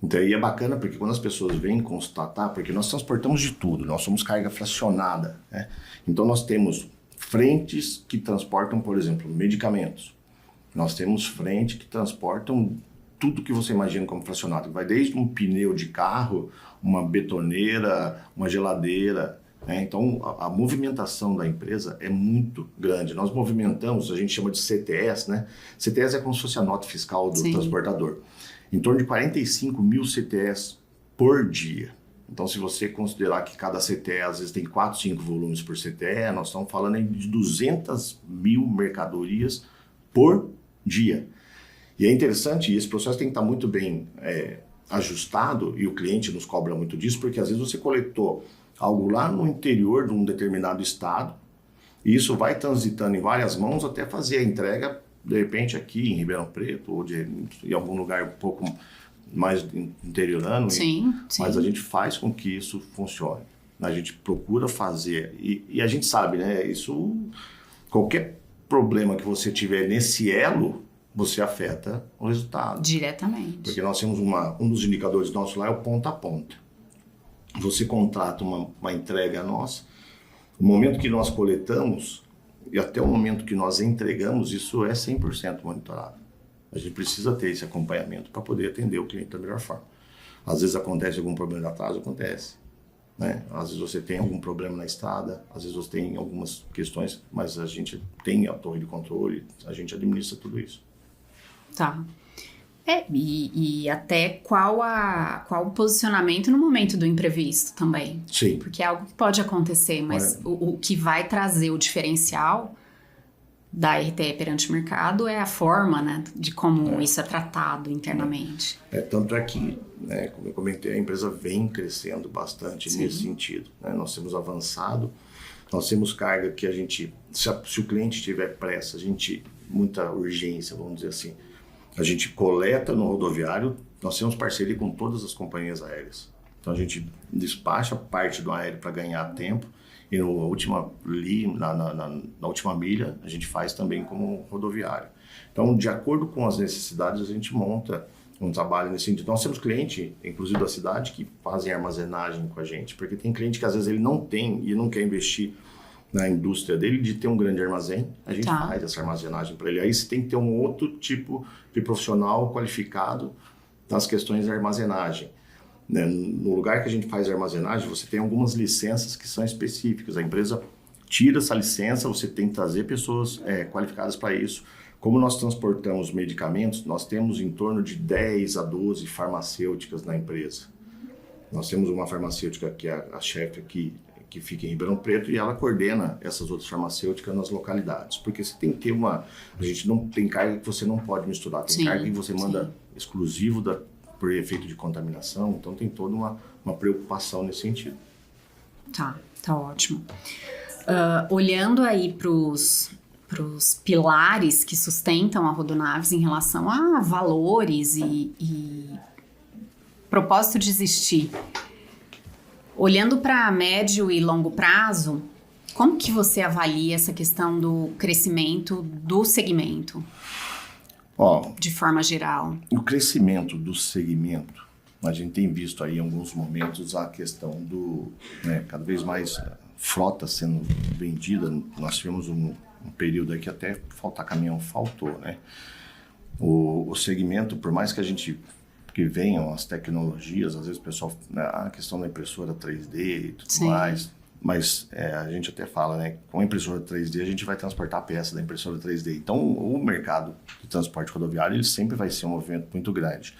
Então, aí é bacana porque quando as pessoas vêm constatar, porque nós transportamos de tudo, nós somos carga fracionada, né? Então, nós temos frentes que transportam, por exemplo, medicamentos. Nós temos frente que transportam tudo que você imagina como fracionado. Vai desde um pneu de carro, uma betoneira, uma geladeira, né? Então, a movimentação da empresa é muito grande. Nós movimentamos, a gente chama de CTS, né? CTS é como se fosse a nota fiscal do
Sim.
transportador. Em torno de 45 mil CTS por dia. Então, se você considerar que cada CTE às vezes tem 4, 5 volumes por CTE, nós estamos falando aí de 200 mil mercadorias por dia. E é interessante, esse processo tem que estar muito bem ajustado, e o cliente nos cobra muito disso, porque às vezes você coletou algo lá no interior de um determinado estado, e isso vai transitando em várias mãos até fazer a entrega, de repente aqui em Ribeirão Preto, ou em algum lugar um pouco mais interiorano.
Sim,
mas a gente faz com que isso funcione. A gente procura fazer, e a gente sabe, né? Isso, qualquer problema que você tiver nesse elo, você afeta o resultado.
Diretamente.
Porque nós temos um dos indicadores nossos lá é o ponta a ponta. Você contrata uma entrega nossa, o momento que nós coletamos e até o momento que nós entregamos, isso é 100% monitorado. A gente precisa ter esse acompanhamento para poder atender o cliente da melhor forma. Às vezes acontece algum problema de atraso, acontece. Né? Às vezes você tem algum problema na estrada, às vezes você tem algumas questões, mas a gente tem a torre de controle, a gente administra tudo isso.
Tá. E até qual o posicionamento no momento do imprevisto também.
Sim.
Porque é algo que pode acontecer, mas o que vai trazer o diferencial da RTE perante o mercado é a forma, né, de como isso é tratado internamente.
Tanto é que, né, como eu comentei, a empresa vem crescendo bastante. Sim. Nesse sentido. Né? Nós temos avançado, nós temos carga que a gente, se o cliente tiver pressa, muita urgência, vamos dizer assim, a gente coleta no rodoviário, nós temos parceria com todas as companhias aéreas. Então a gente despacha parte do aéreo para ganhar tempo, e na última milha a gente faz também como rodoviário. Então, de acordo com as necessidades, a gente monta um trabalho nesse sentido. Nós temos cliente, inclusive da cidade, que fazem armazenagem com a gente, porque tem cliente que às vezes ele não tem e não quer investir na indústria dele de ter um grande armazém, a gente faz essa armazenagem para ele. Aí você tem que ter um outro tipo de profissional qualificado nas questões de armazenagem. Né? No lugar que a gente faz a armazenagem, você tem algumas licenças que são específicas. A empresa tira essa licença, você tem que trazer pessoas qualificadas para isso. Como nós transportamos medicamentos, nós temos em torno de 10 a 12 farmacêuticas na empresa. Nós temos uma farmacêutica que é a chefe aqui, que fica em Ribeirão Preto, e ela coordena essas outras farmacêuticas nas localidades. Porque você tem que ter a gente não tem carga que você não pode misturar, tem carga que você manda exclusivo por efeito de contaminação, então tem toda uma preocupação nesse sentido.
Tá ótimo. Olhando aí para os pilares que sustentam a Rodonaves em relação a valores e propósito de existir, olhando para médio e longo prazo, como que você avalia essa questão do crescimento do segmento? De forma geral.
O crescimento do segmento, a gente tem visto aí em alguns momentos a questão cada vez mais frota sendo vendida. Nós tivemos um período aí que até faltar caminhão faltou, né? O segmento, por mais que venham as tecnologias, às vezes o pessoal, a questão da impressora 3D e tudo mais, mas a gente até fala, né? Com a impressora 3D a gente vai transportar a peça da impressora 3D. Então o mercado de transporte rodoviário ele sempre vai ser um movimento muito grande.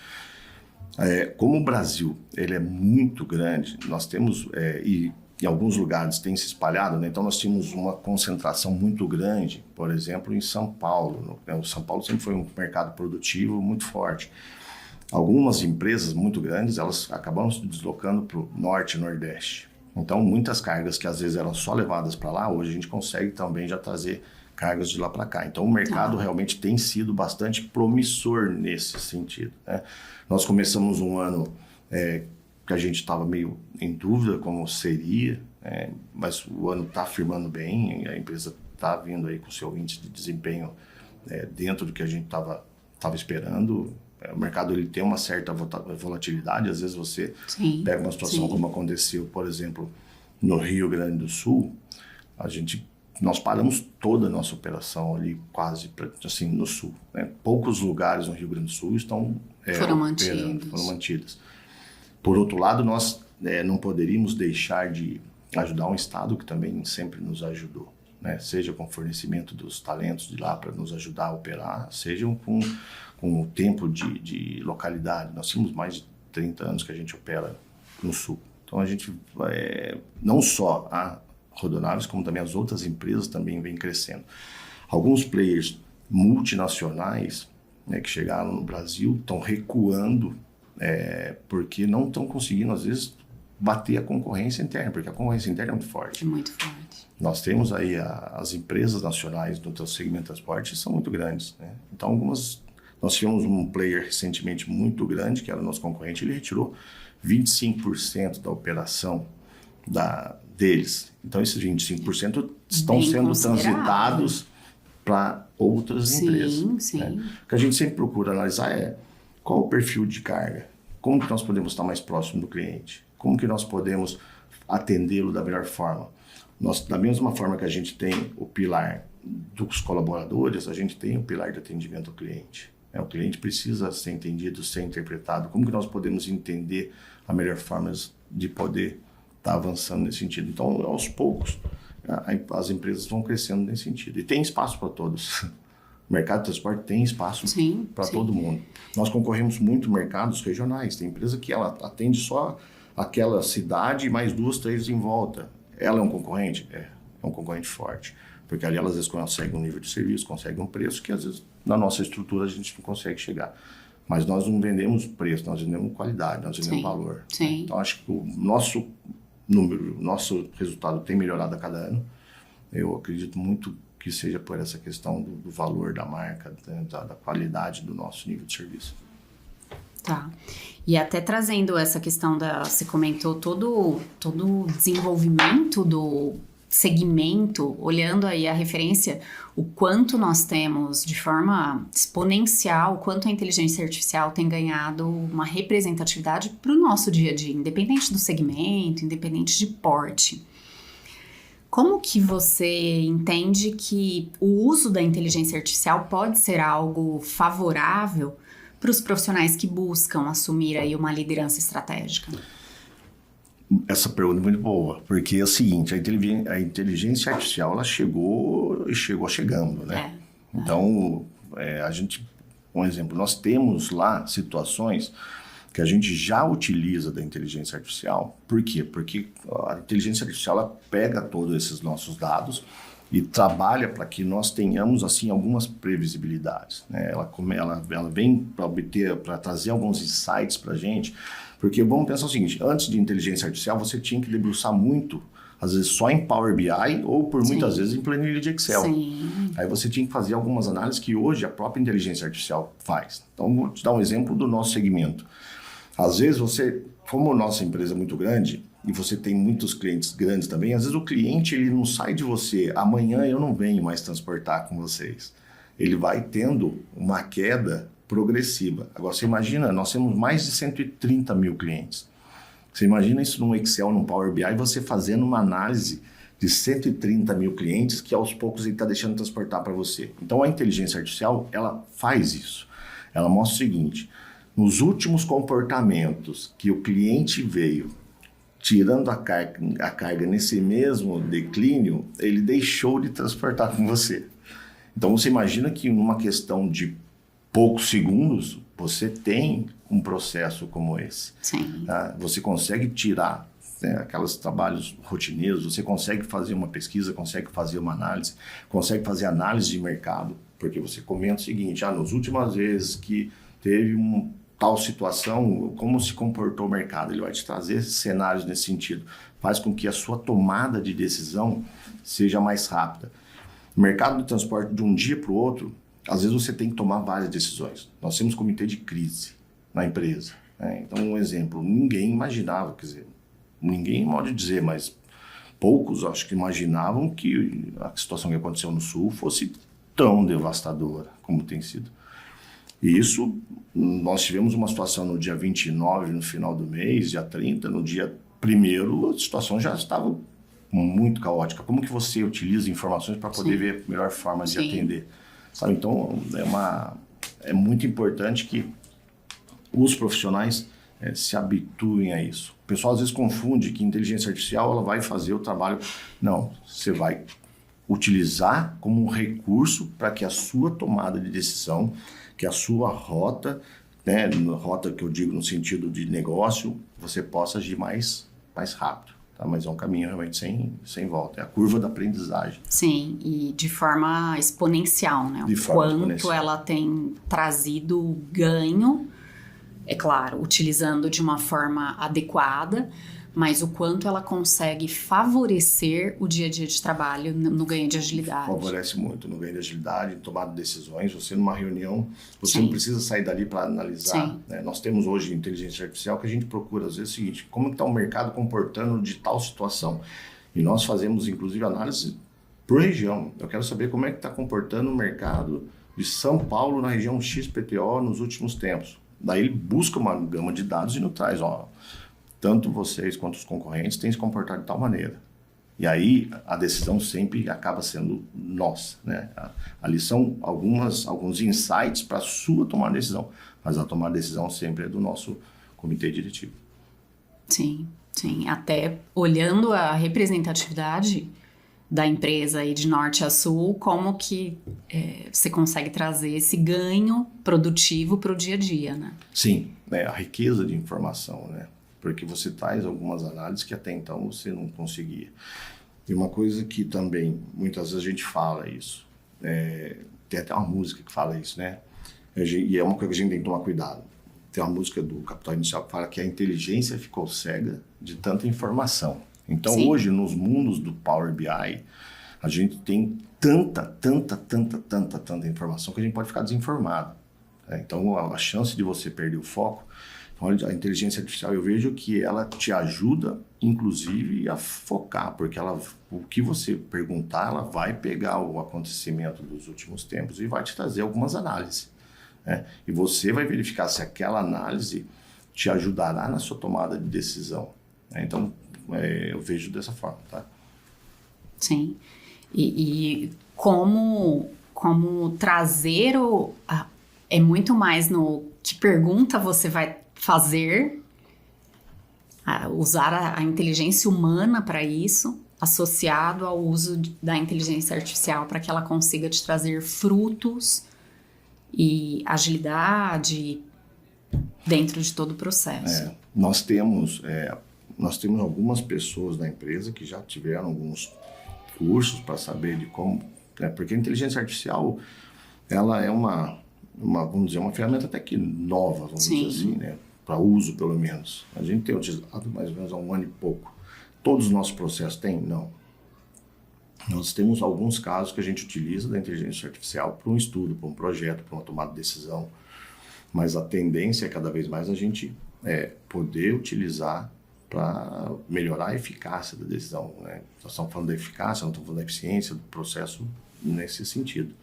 Como o Brasil ele é muito grande, nós temos, e em alguns lugares tem se espalhado, né? Então nós tínhamos uma concentração muito grande, por exemplo, em São Paulo. O São Paulo sempre foi um mercado produtivo muito forte. Algumas empresas muito grandes, elas acabam se deslocando para o norte e nordeste. Então muitas cargas que às vezes eram só levadas para lá, hoje a gente consegue também já trazer cargas de lá para cá. Então o mercado realmente tem sido bastante promissor nesse sentido, né? Nós começamos um ano que a gente estava meio em dúvida como seria, mas o ano está firmando bem, a empresa está vindo aí com seu índice de desempenho dentro do que a gente estava esperando. O mercado ele tem uma certa volatilidade, às vezes você pega uma situação como aconteceu, por exemplo, no Rio Grande do Sul, nós paramos toda a nossa operação ali quase assim, no sul, né? Poucos lugares no Rio Grande do Sul foram mantidos. Por outro lado, nós não poderíamos deixar de ajudar um estado que também sempre nos ajudou, né? Seja com o fornecimento dos talentos de lá para nos ajudar a operar, seja com o tempo de localidade. Nós temos mais de 30 anos que a gente opera no sul. Então a gente, não só a Rodonaves, como também as outras empresas também vêm crescendo. Alguns players multinacionais, né, que chegaram no Brasil estão recuando porque não estão conseguindo, às vezes, bater a concorrência interna, porque a concorrência interna é muito forte.
É muito forte.
Nós temos aí as empresas nacionais do segmento de transporte são muito grandes, né? Então, nós tivemos um player recentemente muito grande, que era o nosso concorrente, ele retirou 25% da operação deles. Então, esses 25% estão
bem
sendo transitados para outras empresas.
Sim.
Né? O que a gente sempre procura analisar qual o perfil de carga, como que nós podemos estar mais próximo do cliente, como que nós podemos atendê-lo da melhor forma. Da mesma forma que a gente tem o pilar dos colaboradores, a gente tem o pilar de atendimento ao cliente. O cliente precisa ser entendido, ser interpretado. Como que nós podemos entender a melhor forma de poder estar avançando nesse sentido? Então, aos poucos, as empresas vão crescendo nesse sentido. E tem espaço para todos. O mercado de transporte tem espaço para todo mundo. Nós concorremos muito em mercados regionais. Tem empresa que ela atende só aquela cidade e mais 2, 3 em volta. Ela é um concorrente? É um concorrente forte. Porque ali elas às vezes conseguem um nível de serviço, conseguem um preço que às vezes na nossa estrutura a gente não consegue chegar. Mas nós não vendemos preço, nós vendemos qualidade, nós vendemos valor.
Sim.
Então acho que o nosso número, o nosso resultado tem melhorado a cada ano. Eu acredito muito que seja por essa questão do valor da marca, da qualidade do nosso nível de serviço.
Tá. E até trazendo essa questão você comentou todo o desenvolvimento do segmento, olhando aí a referência, o quanto nós temos de forma exponencial, o quanto a inteligência artificial tem ganhado uma representatividade para o nosso dia a dia, independente do segmento, independente de porte. Como que você entende que o uso da inteligência artificial pode ser algo favorável para os profissionais que buscam assumir aí uma liderança estratégica?
Essa pergunta é muito boa, porque é o seguinte, a inteligência artificial ela chegou chegando, né? Então, um exemplo, nós temos lá situações que a gente já utiliza da inteligência artificial. Por quê? Porque a inteligência artificial ela pega todos esses nossos dados e trabalha para que nós tenhamos assim algumas previsibilidades, né? Ela vem para trazer alguns insights para a gente, porque vamos pensar o seguinte: antes de inteligência artificial você tinha que debruçar muito, às vezes só em Power BI ou por muitas vezes em planilha de Excel.
Sim.
Aí você tinha que fazer algumas análises que hoje a própria inteligência artificial faz. Então vou te dar um exemplo do nosso segmento. Às vezes como a nossa empresa é muito grande e você tem muitos clientes grandes também, às vezes o cliente ele não sai de você, amanhã eu não venho mais transportar com vocês. Ele vai tendo uma queda progressiva. Agora você imagina, nós temos mais de 130 mil clientes. Você imagina isso num Excel, num Power BI, você fazendo uma análise de 130 mil clientes que aos poucos ele está deixando transportar para você. Então a inteligência artificial, ela faz isso. Ela mostra o seguinte: nos últimos comportamentos que o cliente veio tirando a carga nesse mesmo declínio, ele deixou de transportar com você. Então você imagina que numa questão de poucos segundos, você tem um processo como esse.
Sim.
Tá? Você consegue tirar, né, aqueles trabalhos rotineiros, você consegue fazer uma pesquisa, consegue fazer uma análise, consegue fazer análise de mercado, porque você comenta o seguinte, nas últimas vezes que teve tal situação, como se comportou o mercado? Ele vai te trazer cenários nesse sentido. Faz com que a sua tomada de decisão seja mais rápida. O mercado do transporte, de um dia para o outro, às vezes você tem que tomar várias decisões. Nós temos comitê de crise na empresa. Né? Então, um exemplo, ninguém imaginava, quer dizer, ninguém pode dizer, mas poucos acho que imaginavam que a situação que aconteceu no Sul fosse tão devastadora como tem sido. E isso, nós tivemos uma situação no dia 29, no final do mês, dia 30, no dia 1º, a situação já estava muito caótica. Como que você utiliza informações para poder ver a melhor forma de atender? Sabe? Então, é muito importante que os profissionais se habituem a isso. O pessoal às vezes confunde que inteligência artificial ela vai fazer o trabalho. Não, você vai utilizar como um recurso para que a sua tomada de decisão, que a sua rota, né, rota que eu digo no sentido de negócio, você possa agir mais rápido. Tá? Mas é um caminho realmente sem volta. É a curva da aprendizagem.
Sim, e de forma exponencial, né? O quanto ela tem trazido ganho, é claro, utilizando de uma forma adequada, mas o quanto ela consegue favorecer o dia a dia de trabalho no ganho de agilidade.
Favorece muito no ganho de agilidade, em tomada de decisões. Você numa reunião, você não precisa sair dali para analisar. Né? Nós temos hoje inteligência artificial que a gente procura, às vezes, o seguinte, como está o mercado comportando de tal situação? E nós fazemos, inclusive, análise por região. Eu quero saber como é que está comportando o mercado de São Paulo na região XPTO nos últimos tempos. Daí ele busca uma gama de dados e nos traz, tanto vocês quanto os concorrentes têm se comportado de tal maneira. E aí a decisão sempre acaba sendo nossa. Né? Ali são alguns insights para a sua tomada de decisão, mas a tomada de decisão sempre é do nosso comitê diretivo.
Sim. Até olhando a representatividade da empresa aí de norte a sul, como que você consegue trazer esse ganho produtivo para o dia a dia, né?
Sim, a riqueza de informação, né? Porque você traz algumas análises que até então você não conseguia. E uma coisa que também, muitas vezes a gente fala isso, tem até uma música que fala isso, né? E é uma coisa que a gente tem que tomar cuidado. Tem uma música do Capital Inicial que fala que a inteligência ficou cega de tanta informação. Então, hoje, nos mundos do Power BI, a gente tem tanta informação que a gente pode ficar desinformado. Então, a chance de você perder o foco. Olha, a inteligência artificial, eu vejo que ela te ajuda, inclusive, a focar, porque o que você perguntar, ela vai pegar o acontecimento dos últimos tempos e vai te trazer algumas análises. Né? E você vai verificar se aquela análise te ajudará na sua tomada de decisão. Né? Então, eu vejo dessa forma, tá?
Sim. E como trazer é muito mais no que pergunta você vai fazer, usar a inteligência humana para isso, associado ao uso da inteligência artificial para que ela consiga te trazer frutos e agilidade dentro de todo o processo.
Nós temos algumas pessoas na empresa que já tiveram alguns cursos para saber de como, porque a inteligência artificial ela é vamos dizer, uma ferramenta até que nova, vamos dizer assim, né? Para uso, pelo menos. A gente tem utilizado mais ou menos há 1 ano e pouco. Todos os nossos processos têm? Não. Nós temos alguns casos que a gente utiliza da inteligência artificial para um estudo, para um projeto, para uma tomada de decisão, mas a tendência é cada vez mais a gente poder utilizar para melhorar a eficácia da decisão. Né? Nós estamos falando da eficácia, não estamos falando da eficiência do processo nesse sentido.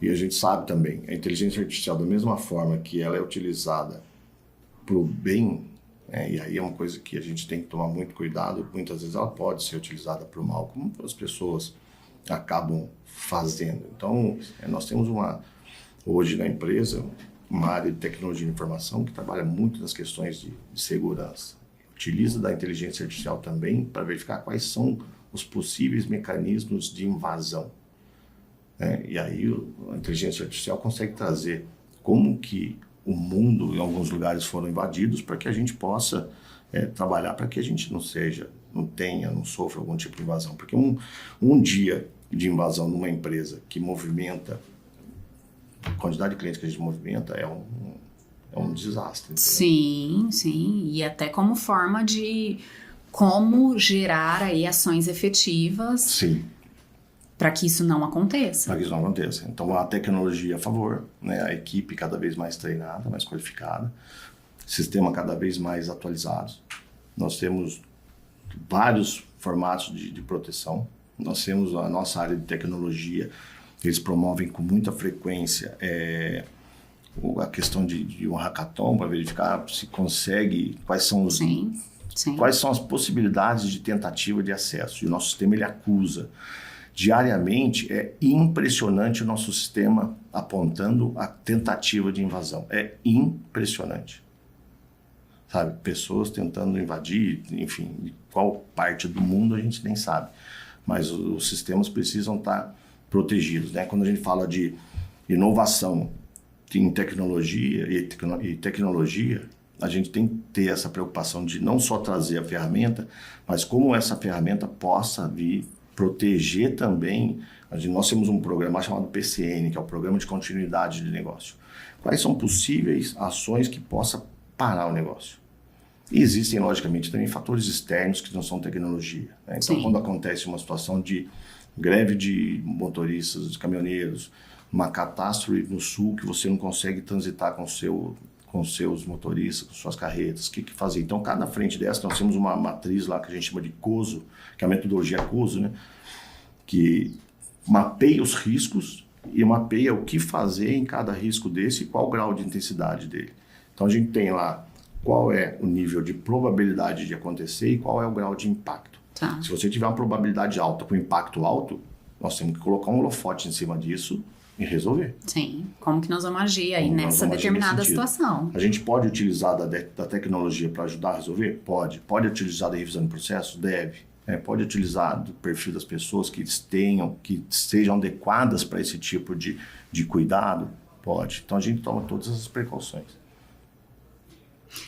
E a gente sabe também, a inteligência artificial, da mesma forma que ela é utilizada para o bem, e aí é uma coisa que a gente tem que tomar muito cuidado, muitas vezes ela pode ser utilizada para o mal, como as pessoas acabam fazendo. Então, nós temos hoje na empresa, uma área de tecnologia de informação que trabalha muito nas questões de segurança. utiliza da inteligência artificial também para verificar quais são os possíveis mecanismos de invasão. Né? E aí a inteligência artificial consegue trazer como que o mundo, em alguns lugares, foram invadidos para que a gente possa trabalhar para que a gente não sofra algum tipo de invasão. Porque um dia de invasão numa empresa que movimenta, a quantidade de clientes que a gente movimenta é um desastre.
Sim, sim. E até como forma de como gerar aí ações efetivas.
Sim.
Para que isso não aconteça.
Para que isso não aconteça. Então, a tecnologia a favor, né? A equipe cada vez mais treinada, mais qualificada, sistema cada vez mais atualizado. Nós temos vários formatos de proteção. Nós temos a nossa área de tecnologia, eles promovem com muita frequência a questão de um hackathon para verificar se consegue, quais são as possibilidades de tentativa de acesso. E o nosso sistema ele acusa. Diariamente é impressionante o nosso sistema apontando a tentativa de invasão. É impressionante. Sabe? Pessoas tentando invadir, enfim, de qual parte do mundo a gente nem sabe. Mas os sistemas precisam estar protegidos, né? Quando a gente fala de inovação em tecnologia e tecnologia, a gente tem que ter essa preocupação de não só trazer a ferramenta, mas como essa ferramenta possa vir proteger também. Nós temos um programa chamado PCN, que é o Programa de Continuidade de Negócio. Quais são possíveis ações que possa parar o negócio? E existem, logicamente, também fatores externos que não são tecnologia. Né? Então, quando acontece uma situação de greve de motoristas, de caminhoneiros, uma catástrofe no sul que você não consegue transitar com seus motoristas, com suas carretas, o que fazer? Então, cada frente dessa, nós temos uma matriz lá que a gente chama de COSO, que é a metodologia COSO, né? Que mapeia os riscos e mapeia o que fazer em cada risco desse e qual o grau de intensidade dele. Então, a gente tem lá qual é o nível de probabilidade de acontecer e qual é o grau de impacto.
Tá.
Se você tiver uma probabilidade alta com impacto alto, nós temos que colocar um holofote em cima disso e resolver.
Sim, como que nós vamos agir aí nessa determinada situação?
A gente pode utilizar da tecnologia para ajudar a resolver? Pode. Pode utilizar da revisão de processos? Deve. Pode utilizar do perfil das pessoas que sejam adequadas para esse tipo de cuidado? Pode. Então a gente toma todas essas precauções.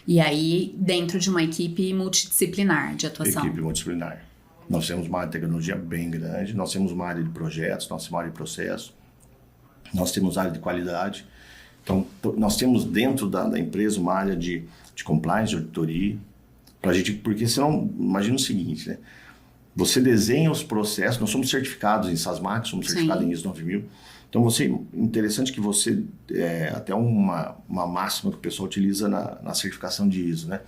E aí, dentro de uma equipe multidisciplinar de atuação?
Equipe multidisciplinar. Nós temos uma área de tecnologia bem grande, nós temos uma área de projetos, nós temos uma área de processo, nós temos área de qualidade. Então, nós temos dentro da empresa uma área de compliance, de auditoria, porque senão, imagina o seguinte, né? Você desenha os processos, nós somos certificados em SASMAC, somos certificados em ISO 9000. Então, interessante que você, até uma máxima que o pessoal utiliza na certificação de ISO, né?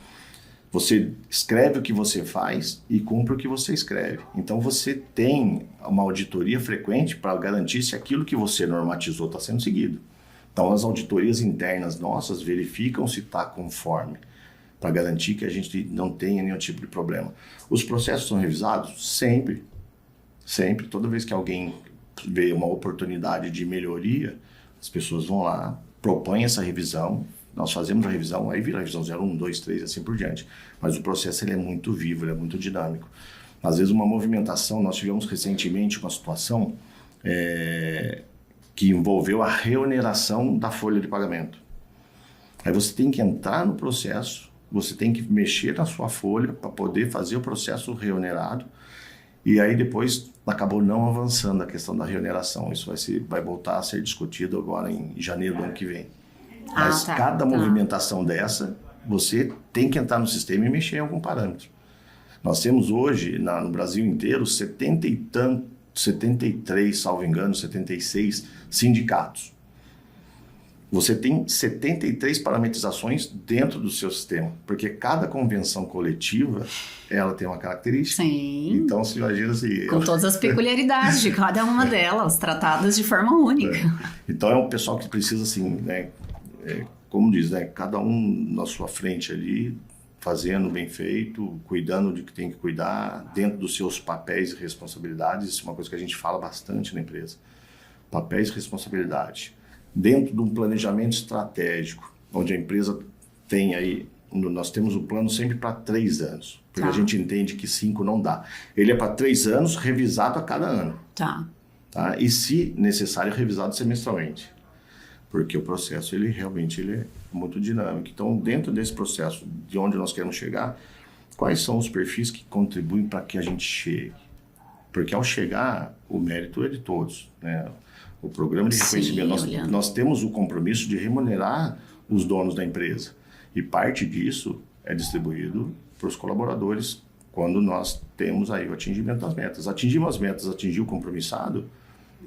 Você escreve o que você faz e cumpre o que você escreve. Então, você tem uma auditoria frequente para garantir se aquilo que você normatizou está sendo seguido. Então, as auditorias internas nossas verificam se está conforme, para garantir que a gente não tenha nenhum tipo de problema. Os processos são revisados? Sempre. Sempre. Toda vez que alguém vê uma oportunidade de melhoria, as pessoas vão lá, propõem essa revisão, nós fazemos a revisão, aí vira a revisão 0, 1, 2, 3 e assim por diante. Mas o processo ele é muito vivo, ele é muito dinâmico. Às vezes uma movimentação, nós tivemos recentemente uma situação que envolveu a reoneração da folha de pagamento. Aí você tem que entrar no processo, você tem que mexer na sua folha para poder fazer o processo reonerado. E aí depois acabou não avançando a questão da reoneração. Isso vai voltar a ser discutido agora em janeiro do ano que vem. Mas cada movimentação dessa, você tem que entrar no sistema e mexer em algum parâmetro. Nós temos hoje, no Brasil inteiro, 73, salvo engano, 76 sindicatos. Você tem 73 parametrizações dentro do seu sistema, porque cada convenção coletiva, ela tem uma característica.
Sim.
Então, você imagina assim...
Com todas as peculiaridades de cada uma delas, tratadas de forma única.
Então, é um pessoal que precisa, assim, né, como diz, né, cada um na sua frente ali, fazendo bem feito, cuidando de que tem que cuidar, dentro dos seus papéis e responsabilidades. Isso é uma coisa que a gente fala bastante na empresa. Papéis e responsabilidade. Dentro de um planejamento estratégico, onde a empresa tem aí nós temos o plano sempre para 3 anos, porque
Tá.
a gente entende que 5 não dá. Ele é para 3 anos, revisado a cada ano.
Tá.
Tá? E, se necessário, revisado semestralmente, porque o processo ele é muito dinâmico. Então, dentro desse processo, de onde nós queremos chegar, quais são os perfis que contribuem para que a gente chegue? Porque ao chegar, o mérito é de todos, né? O programa de reconhecimento,
Sim,
nós temos o compromisso de remunerar os donos da empresa, e parte disso é distribuído para os colaboradores quando nós temos aí o atingimento das metas. Atingimos as metas, atingir o compromissado,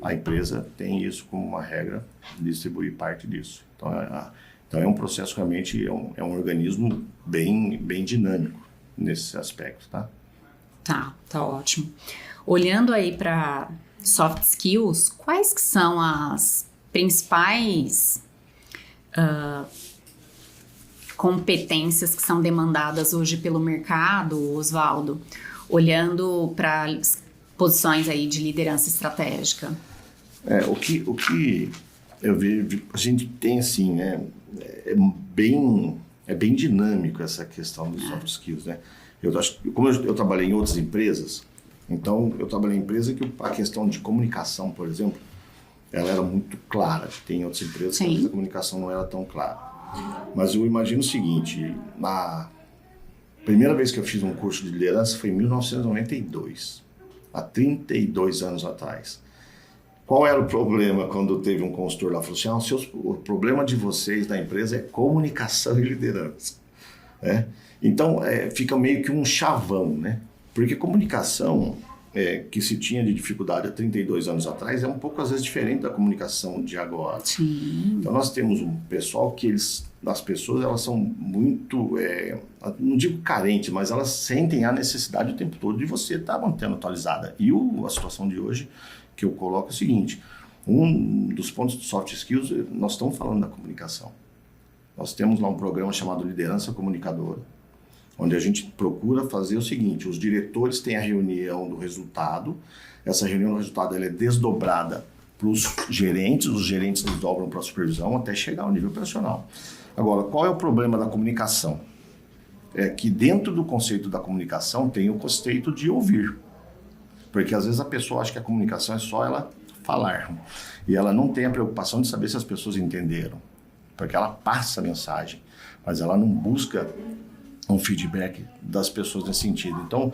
a empresa tem isso como uma regra de distribuir parte disso. Então é um processo realmente, é um organismo bem dinâmico nesse aspecto, tá?
Tá ótimo. Olhando aí para soft skills, quais que são as principais competências que são demandadas hoje pelo mercado, Osvaldo? Olhando para posições aí de liderança estratégica.
O que eu vejo, a gente tem assim, né? É bem dinâmico essa questão dos soft skills, né? Como eu trabalhei em outras empresas, então eu trabalhei em empresa que a questão de comunicação, por exemplo, ela era muito clara. Tem outras empresas que a comunicação não era tão clara. Mas eu imagino o seguinte, na primeira vez que eu fiz um curso de liderança foi em 1992, há 32 anos atrás. Qual era o problema quando teve um consultor lá? Falou assim, o problema de vocês da empresa é comunicação e liderança. Então, fica meio que um chavão, né? Porque comunicação que se tinha de dificuldade há 32 anos atrás é um pouco, às vezes, diferente da comunicação de agora.
Sim.
Então, nós temos um pessoal que as pessoas, elas são muito, não digo carentes, mas elas sentem a necessidade o tempo todo de você estar mantendo atualizada. E a situação de hoje que eu coloco é o seguinte, um dos pontos de soft skills, nós estamos falando da comunicação. Nós temos lá um programa chamado Liderança Comunicadora, onde a gente procura fazer o seguinte, os diretores têm a reunião do resultado, essa reunião do resultado ela é desdobrada para os gerentes desdobram para a supervisão até chegar ao nível operacional. Agora, qual é o problema da comunicação? É que dentro do conceito da comunicação tem o conceito de ouvir. Porque às vezes a pessoa acha que a comunicação é só ela falar. E ela não tem a preocupação de saber se as pessoas entenderam. Porque ela passa a mensagem, mas ela não busca um feedback das pessoas nesse sentido. Então,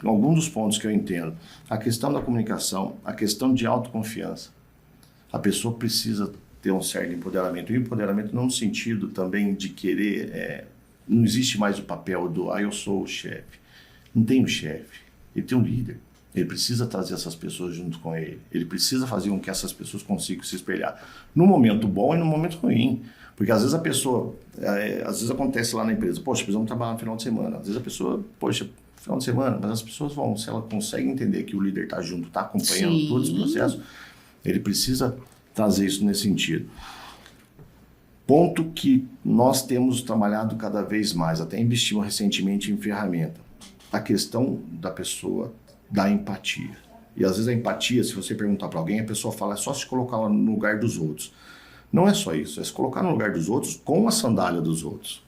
alguns dos pontos que eu entendo, a questão da comunicação, a questão de autoconfiança. A pessoa precisa ter um certo empoderamento. E o empoderamento não no sentido também de querer... não existe mais o papel do, eu sou o chefe. Não tem o chefe, ele tem um líder. Ele precisa trazer essas pessoas junto com ele. Ele precisa fazer com que essas pessoas consigam se espelhar. No momento bom e no momento ruim. Porque às vezes a pessoa... às vezes acontece lá na empresa, poxa, precisamos trabalhar no final de semana. Às vezes a pessoa, poxa, final de semana, mas as pessoas vão. Se ela consegue entender que o líder está junto, está acompanhando
Sim.
todo esse processo, ele precisa trazer isso nesse sentido. Ponto que nós temos trabalhado cada vez mais, até investimos recentemente em ferramenta. A questão da pessoa, da empatia. E às vezes a empatia, se você perguntar para alguém, a pessoa fala, é só se colocar no lugar dos outros. Não é só isso, é se colocar no lugar dos outros com a sandália dos outros.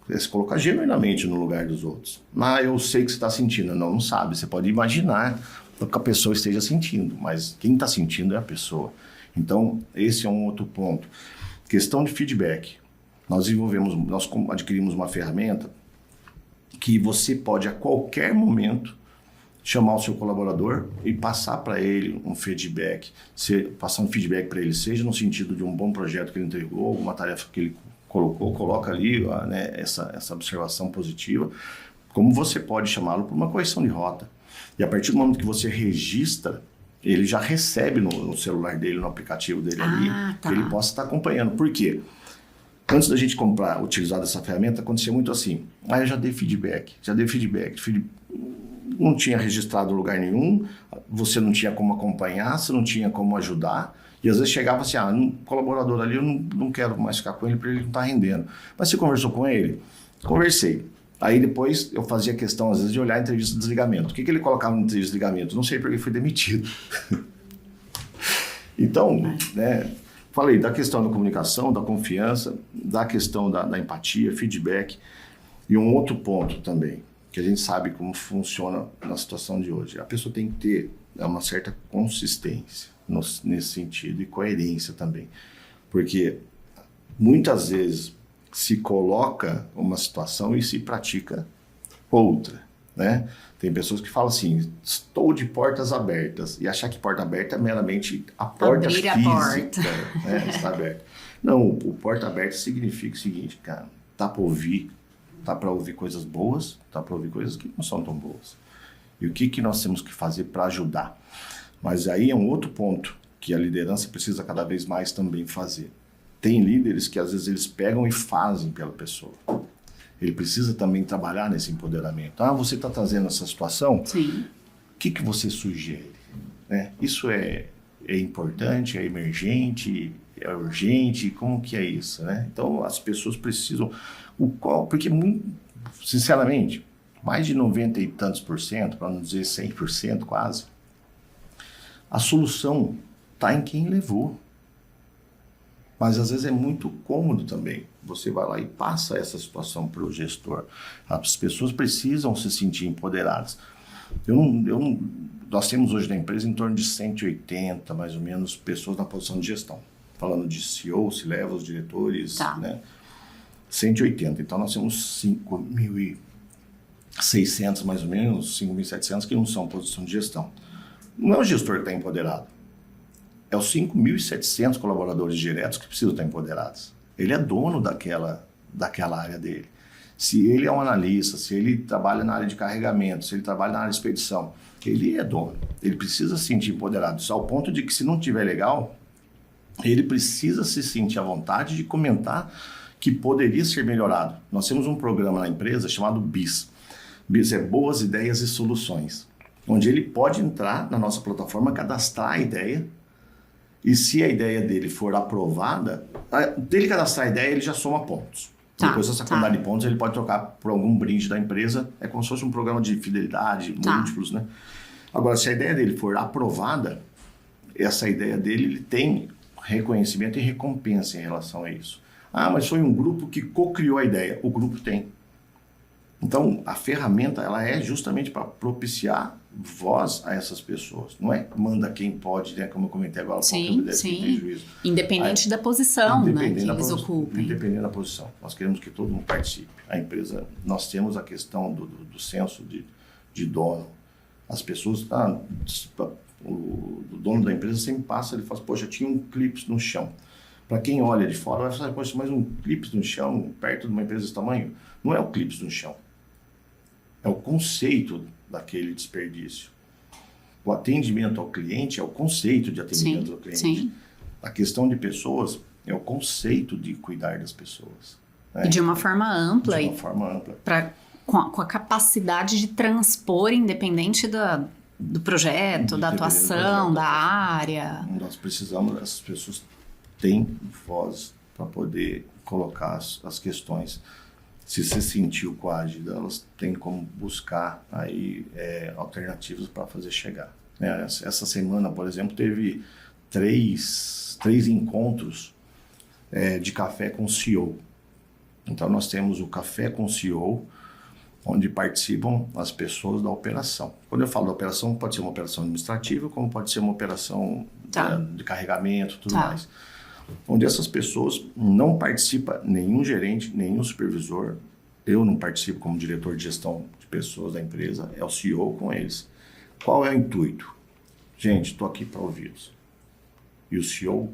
É se colocar genuinamente no lugar dos outros. Eu sei que você está sentindo. Não sabe, você pode imaginar o que a pessoa esteja sentindo, mas quem está sentindo é a pessoa. Então, esse é um outro ponto. Questão de feedback. Nós adquirimos uma ferramenta que você pode, a qualquer momento, chamar o seu colaborador e passar para ele um feedback. Passar um feedback para ele, seja no sentido de um bom projeto que ele entregou, alguma tarefa que ele coloca ali, né, essa observação positiva, como você pode chamá-lo para uma correção de rota. E a partir do momento que você registra, ele já recebe no celular dele, no aplicativo dele ali,
tá.
que ele possa estar acompanhando. Por quê? Antes da gente utilizar essa ferramenta, acontecia muito assim. Eu já dei feedback. Não tinha registrado lugar nenhum, você não tinha como acompanhar, você não tinha como ajudar. E às vezes chegava assim, um colaborador ali, eu não quero mais ficar com ele porque ele não está rendendo. Mas você conversou com ele? Conversei. Aí depois eu fazia questão, às vezes, de olhar a entrevista de desligamento. O que ele colocava na entrevista de desligamento? Não sei porque ele foi demitido. Então, né, falei da questão da comunicação, da confiança, da questão da empatia, feedback. E um outro ponto também, que a gente sabe como funciona na situação de hoje. A pessoa tem que ter uma certa consistência nesse sentido e coerência também. Porque muitas vezes se coloca uma situação e se pratica outra, né? Tem pessoas que falam assim, estou de portas abertas, e achar que porta aberta é meramente a porta
Abrir
física,
a porta.
né, está aberta. Não, o porta aberta significa o seguinte, cara, tá para ouvir coisas boas, tá para ouvir coisas que não são tão boas. E o que nós temos que fazer para ajudar? Mas aí é um outro ponto que a liderança precisa cada vez mais também fazer. Tem líderes que às vezes eles pegam e fazem pela pessoa. Ele precisa também trabalhar nesse empoderamento. Ah, você está trazendo essa situação?
Sim.
O que você sugere? Né? Isso é importante, é emergente, é urgente? Como que é isso? Né? Então, as pessoas precisam... Porque, sinceramente, mais de 90 e tantos por cento, para não dizer 100% quase, a solução está em quem levou. Mas às vezes é muito cômodo também. Você vai lá e passa essa situação para o gestor. As pessoas precisam se sentir empoderadas. Nós temos hoje na empresa em torno de 180, mais ou menos, pessoas na posição de gestão. Falando de CEO, C-levels, diretores, né? 180. Então nós temos 5.600 mais ou menos, 5.700 que não são posição de gestão. Não é o gestor que está empoderado. É os 5.700 colaboradores diretos que precisam estar empoderados. Ele é dono daquela área dele. Se ele é um analista, se ele trabalha na área de carregamento, se ele trabalha na área de expedição, ele é dono. Ele precisa se sentir empoderado. Só ao ponto de que, se não estiver legal, ele precisa se sentir à vontade de comentar que poderia ser melhorado. Nós temos um programa na empresa chamado BIS. BIS é Boas Ideias e Soluções, onde ele pode entrar na nossa plataforma, cadastrar a ideia, e se a ideia dele for aprovada, dele cadastrar a ideia, ele já soma pontos. Depois dessa quantidade de pontos, ele pode trocar por algum brinde da empresa. É como se fosse um programa de fidelidade, múltiplos, né? Agora, se a ideia dele for aprovada, essa ideia dele, ele tem reconhecimento e recompensa em relação a isso. Ah, mas foi um grupo que co-criou a ideia. O grupo tem. Então, a ferramenta, ela é justamente para propiciar voz a essas pessoas. Não é manda quem pode, né? Como eu comentei agora.
Sim. Independente da posição, né, que eles ocupem.
Independente da posição. Nós queremos que todo mundo participe. A empresa, nós temos a questão do senso de dono. As pessoas... o dono da empresa sempre passa, ele fala, poxa, tinha um clips no chão. Para quem olha de fora, vai falar, poxa, mas um clips no chão, perto de uma empresa desse tamanho? Não é o clips no chão. É o conceito daquele desperdício. O atendimento ao cliente é o conceito de atendimento ao cliente.
Sim.
A questão de pessoas é o conceito de cuidar das pessoas. Né?
E de uma forma ampla.
De uma forma ampla.
Com a capacidade de transpor, independente do projeto, da atuação, da área.
Nós precisamos, as pessoas têm voz para poder colocar as questões. Se se sentiu coagida, elas têm como buscar aí alternativas para fazer chegar. Essa semana, por exemplo, teve três encontros de café com o CEO. Então, nós temos o café com o CEO, onde participam as pessoas da operação. Quando eu falo da operação, pode ser uma operação administrativa, como pode ser uma operação de carregamento, tudo mais. Onde essas pessoas não participa nenhum gerente, nenhum supervisor. Eu não participo como diretor de gestão de pessoas da empresa, é o CEO com eles. Qual é o intuito? Gente, estou aqui para ouvi-los. E o CEO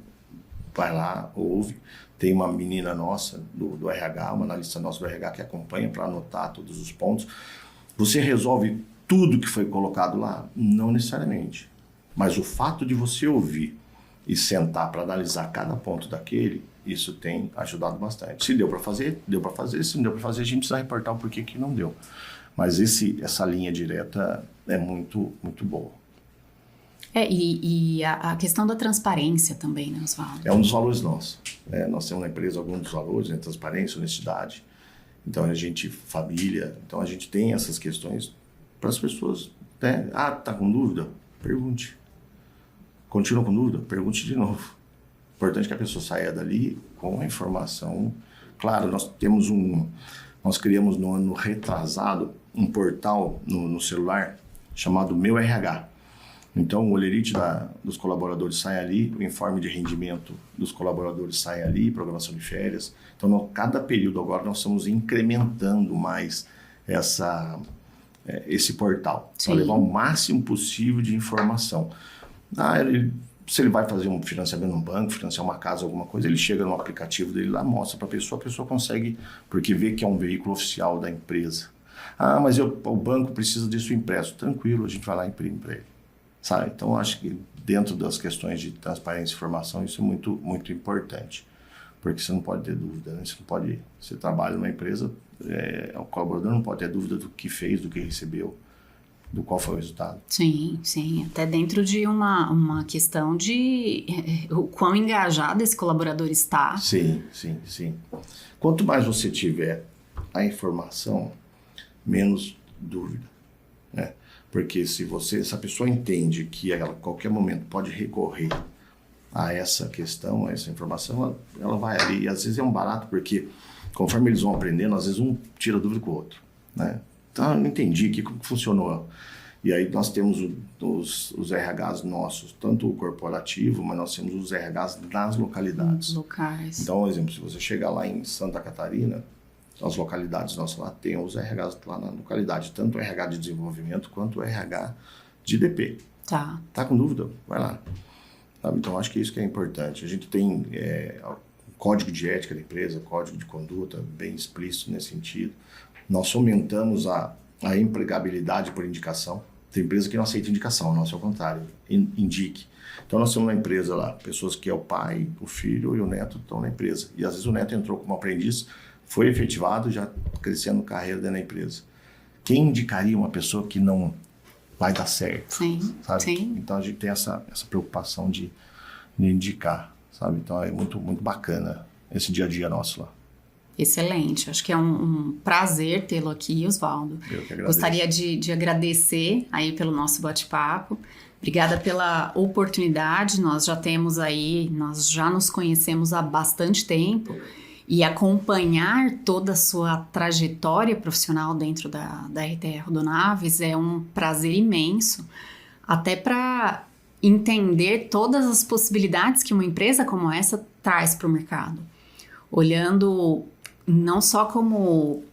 vai lá, ouve. Tem uma menina nossa do RH, uma analista nossa do RH que acompanha para anotar todos os pontos. Você resolve tudo que foi colocado lá? Não necessariamente. Mas o fato de você ouvir e sentar para analisar cada ponto daquele, isso tem ajudado bastante. Se deu para fazer, deu para fazer. Se não deu para fazer, a gente precisa reportar o porquê que não deu. Mas essa linha direta é muito, muito boa.
E a questão da transparência também, né, Osvaldo?
É um dos valores nossos. Nós temos na empresa alguns dos valores, né, transparência, honestidade. Então, família. Então, a gente tem essas questões para as pessoas. Né? Ah, tá com dúvida? Pergunte. Continua com dúvida? Pergunte de novo. Importante que a pessoa saia dali com a informação. Claro, nós temos nós criamos no ano retrasado um portal no celular chamado Meu RH. Então, o olerite dos colaboradores sai ali, o informe de rendimento dos colaboradores sai ali, programação de férias. Então, cada período agora nós estamos incrementando mais esse portal, para levar o máximo possível de informação. Se ele vai fazer um financiamento num banco, financiar uma casa, alguma coisa, ele chega no aplicativo dele lá, mostra para a pessoa consegue, porque vê que é um veículo oficial da empresa. Mas o banco precisa disso impresso. Tranquilo, a gente vai lá e imprime para ele. Sabe? Então, acho que dentro das questões de transparência e informação, isso é muito, muito importante. Porque você não pode ter dúvida, né? Você trabalha numa empresa, o colaborador não pode ter dúvida do que fez, do que recebeu, do qual foi o resultado.
Sim, sim. Até dentro de uma questão de o quão engajado esse colaborador está.
Sim, sim, sim. Quanto mais você tiver a informação, menos dúvida, né? Porque se essa pessoa entende que ela a qualquer momento pode recorrer a essa questão, a essa informação, ela vai ali. E às vezes é um barato, porque conforme eles vão aprendendo, às vezes um tira dúvida com o outro, né? Então, eu não entendi como que funcionou. E aí nós temos os RHs nossos, tanto o corporativo, mas nós temos os RHs das localidades.
Locais.
Então, por exemplo, se você chegar lá em Santa Catarina, as localidades nossas lá tem os RHs lá na localidade, tanto o RH de desenvolvimento quanto o RH de DP. Tá com dúvida? Vai lá. Sabe? Então, acho que isso que é importante. A gente tem código de ética da empresa, código de conduta bem explícito nesse sentido. Nós fomentamos a empregabilidade por indicação. Tem empresa que não aceita indicação, nosso é o contrário, indique. Então nós temos na empresa lá, pessoas que é o pai, o filho e o neto estão na empresa. E às vezes o neto entrou como aprendiz, foi efetivado, já crescendo carreira dentro da empresa. Quem indicaria uma pessoa que não vai dar certo?
Sim,
sabe?
Sim.
Então a gente tem essa preocupação de indicar, sabe? Então é muito, muito bacana esse dia a dia nosso lá.
Excelente, acho que é um prazer tê-lo aqui, Oswaldo.
Eu que agradeço.
Gostaria de agradecer aí pelo nosso bate-papo. Obrigada pela oportunidade, nós já nos conhecemos há bastante tempo e acompanhar toda a sua trajetória profissional dentro da RTR Rodonaves é um prazer imenso, até para entender todas as possibilidades que uma empresa como essa traz para o mercado. Olhando não só como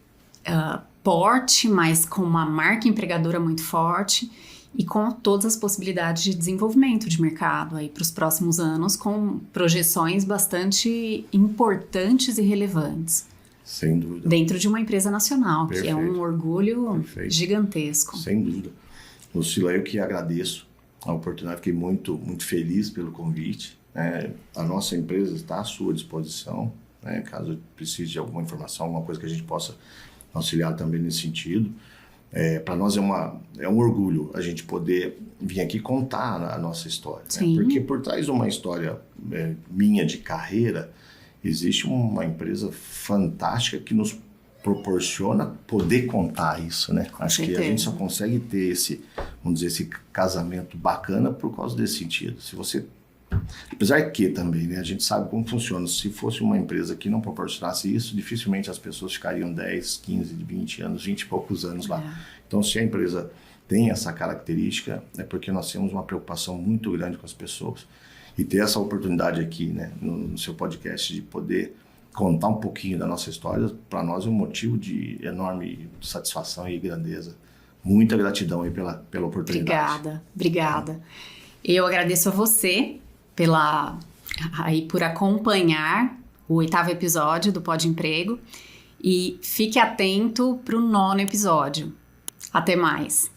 porte, mas com uma marca empregadora muito forte e com todas as possibilidades de desenvolvimento de mercado aí para os próximos anos, com projeções bastante importantes e relevantes.
Sem dúvida.
Dentro de uma empresa nacional,
Perfeito.
Que é um orgulho gigantesco.
Sem dúvida. Lucila, eu que agradeço a oportunidade, fiquei muito, muito feliz pelo convite. A nossa empresa está à sua disposição, né? Caso precise de alguma informação, alguma coisa que a gente possa auxiliar também nesse sentido. Para nós é um orgulho a gente poder vir aqui contar a nossa história, né? Porque por trás de uma história minha de carreira, existe uma empresa fantástica que nos proporciona poder contar isso, né? Acho que a gente só consegue ter esse casamento bacana por causa desse sentido. Se você, apesar que também, né, a gente sabe como funciona. Se fosse uma empresa que não proporcionasse isso, dificilmente as pessoas ficariam 10, 15, 20 anos, 20 e poucos anos lá. Então, se a empresa tem essa característica, é porque nós temos uma preocupação muito grande com as pessoas. E ter essa oportunidade aqui, né, no seu podcast, de poder contar um pouquinho da nossa história, para nós é um motivo de enorme satisfação e grandeza. Muita gratidão aí pela oportunidade.
Obrigada. Eu agradeço a você por acompanhar o 8º episódio do Pode Emprego e fique atento para o 9º episódio. Até mais!